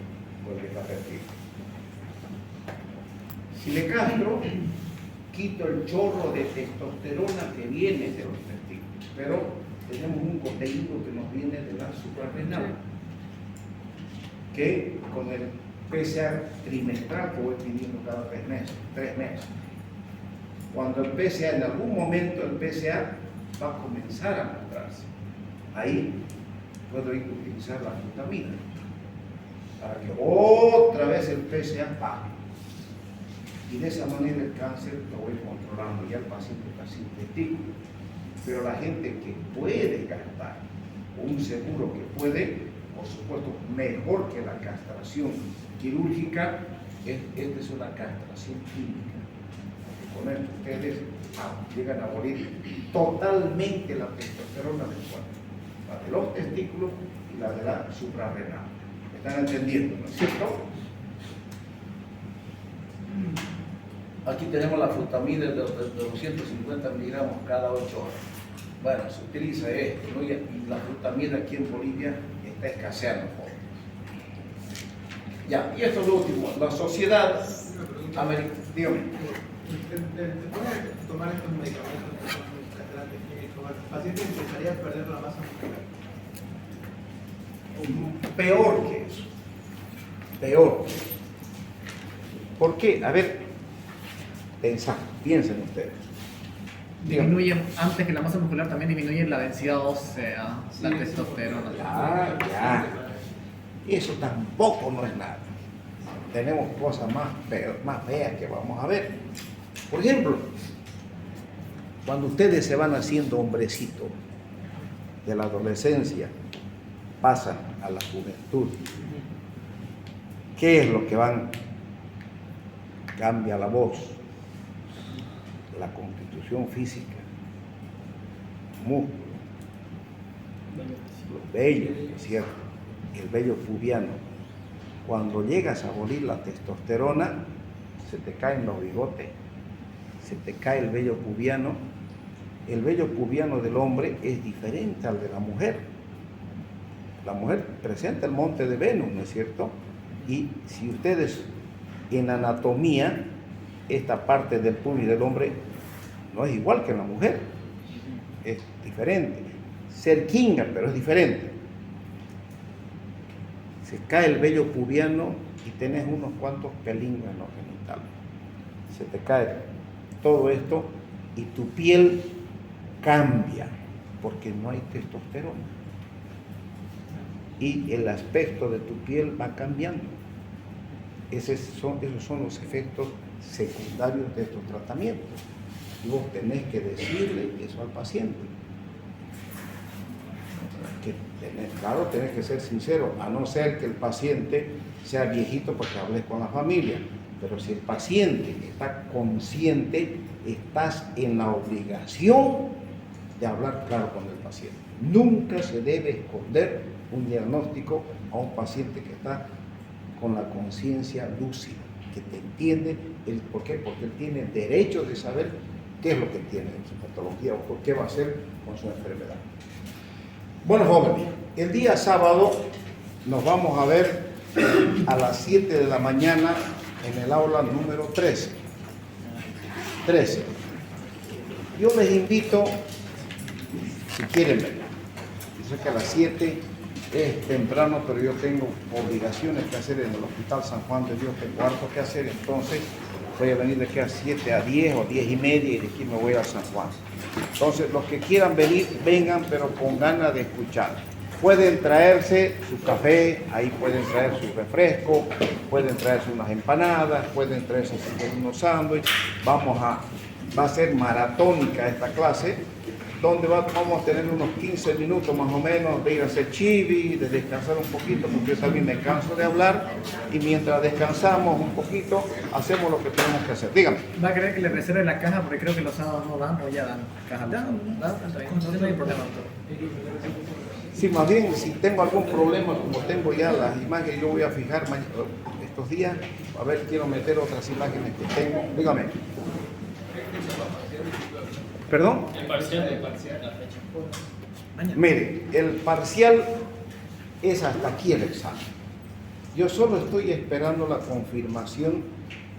o el Decapeptyl. Si le castro, quito el chorro de testosterona que viene de los testículos, pero tenemos un contenido que nos viene de la suprarrenal, que con el PSA trimestral que voy pidiendo cada 3 meses. Cuando el PSA, en algún momento el PSA va a comenzar a mostrarse, ahí puedo utilizar la glutamina para que otra vez el PSA baje. Y de esa manera el cáncer lo voy controlando, ya el paciente está sin testículos. Pero la gente que puede gastar, o un seguro que puede, por supuesto, mejor que la castración quirúrgica, esta es una castración química. Con esto ustedes llegan a abolir totalmente la testosterona del cuerpo, la de los testículos y la de la suprarrenal. ¿Me están entendiendo, no es cierto? Aquí tenemos la flutamida de 250 miligramos cada 8 horas. Bueno, se utiliza esto, ¿no? Y la flutamida aquí en Bolivia está escaseando. Ya, y esto es lo último. La sociedad americana. Dígame. Después de tomar estos medicamentos que son castrantes químicos, el paciente empezaría a perder la masa muscular. Peor que eso. Peor que eso. ¿Por qué? A ver, piensen ustedes. Disminuyen, antes que la masa muscular, también disminuyen la densidad ósea, la testosterona. Ya. Eso tampoco no es nada. Tenemos cosas más feas que vamos a ver. Por ejemplo, cuando ustedes se van haciendo hombrecitos de la adolescencia, pasan a la juventud, ¿qué es lo que van? Cambia la voz, la constitución física, músculo, los vellos, ¿es cierto? El vello pubiano. Cuando llegas a abolir la testosterona, se te caen los bigotes, se te cae el vello pubiano. El vello pubiano del hombre es diferente al de la mujer. La mujer presenta el monte de Venus, ¿no es cierto? Y si ustedes en anatomía, esta parte del pubis del hombre no es igual que en la mujer, es diferente, cerquinga, pero es diferente. Se cae el vello pubiano y tenés unos cuantos pelingos en los genitales. Se te cae todo esto y tu piel cambia porque no hay testosterona. Y el aspecto de tu piel va cambiando. Esos son los efectos secundarios de estos tratamientos. Y vos tenés que decirle eso al paciente. Claro, tenés que ser sincero, a no ser que el paciente sea viejito porque hables con la familia. Pero si el paciente está consciente, estás en la obligación de hablar claro con el paciente. Nunca se debe esconder un diagnóstico a un paciente que está con la conciencia lúcida, que te entiende el por qué, porque él tiene derecho de saber qué es lo que tiene en su patología o por qué va a hacer con su enfermedad. Bueno, jóvenes, el día sábado nos vamos a ver a las 7 de la mañana en el aula número 13. Yo les invito, si quieren ver, yo sé que a las 7 es temprano, pero yo tengo obligaciones que hacer en el Hospital San Juan de Dios, tengo harto que hacer, entonces Voy a venir de aquí a 7 a 10 o 10 y media y de aquí me voy a San Juan. Entonces, los que quieran venir, vengan, pero con ganas de escuchar. Pueden traerse su café, ahí pueden traer su refresco, pueden traerse unas empanadas, pueden traerse si quieren unos sándwiches. Va a ser maratónica esta clase, donde vamos a tener unos 15 minutos más o menos de ir a hacer chibi, de descansar un poquito, porque yo también me canso de hablar, y mientras descansamos un poquito, hacemos lo que tenemos que hacer. Dígame. ¿Va a querer que le reserve la caja? Porque creo que los sábados no dan, o ya dan caja los sábados. ¿Dan? Está bien. No hay problema, doctor. Sí, más bien, si tengo algún problema, como tengo ya las imágenes, yo voy a fijar estos días, a ver, quiero meter otras imágenes que tengo. Dígame. ¿Perdón? El parcial, la fecha. Mire, el parcial es hasta aquí el examen. Yo solo estoy esperando la confirmación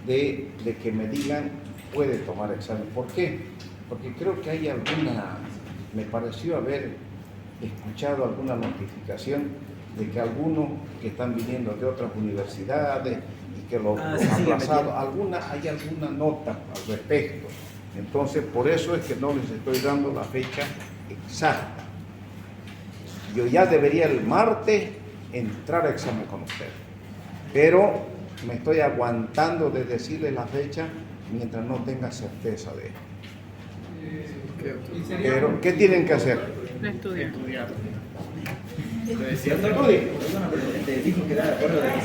de que me digan puede tomar examen. ¿Por qué? Porque creo que hay me pareció haber escuchado alguna notificación de que algunos que están viniendo de otras universidades y que los han aplazado, hay alguna nota al respecto. Entonces, por eso es que no les estoy dando la fecha exacta. Yo ya debería el martes entrar a examen con ustedes, pero me estoy aguantando de decirles la fecha mientras no tenga certeza de ello. Pero, ¿qué tienen que hacer? Estudiar. Dijo que era de acuerdo de que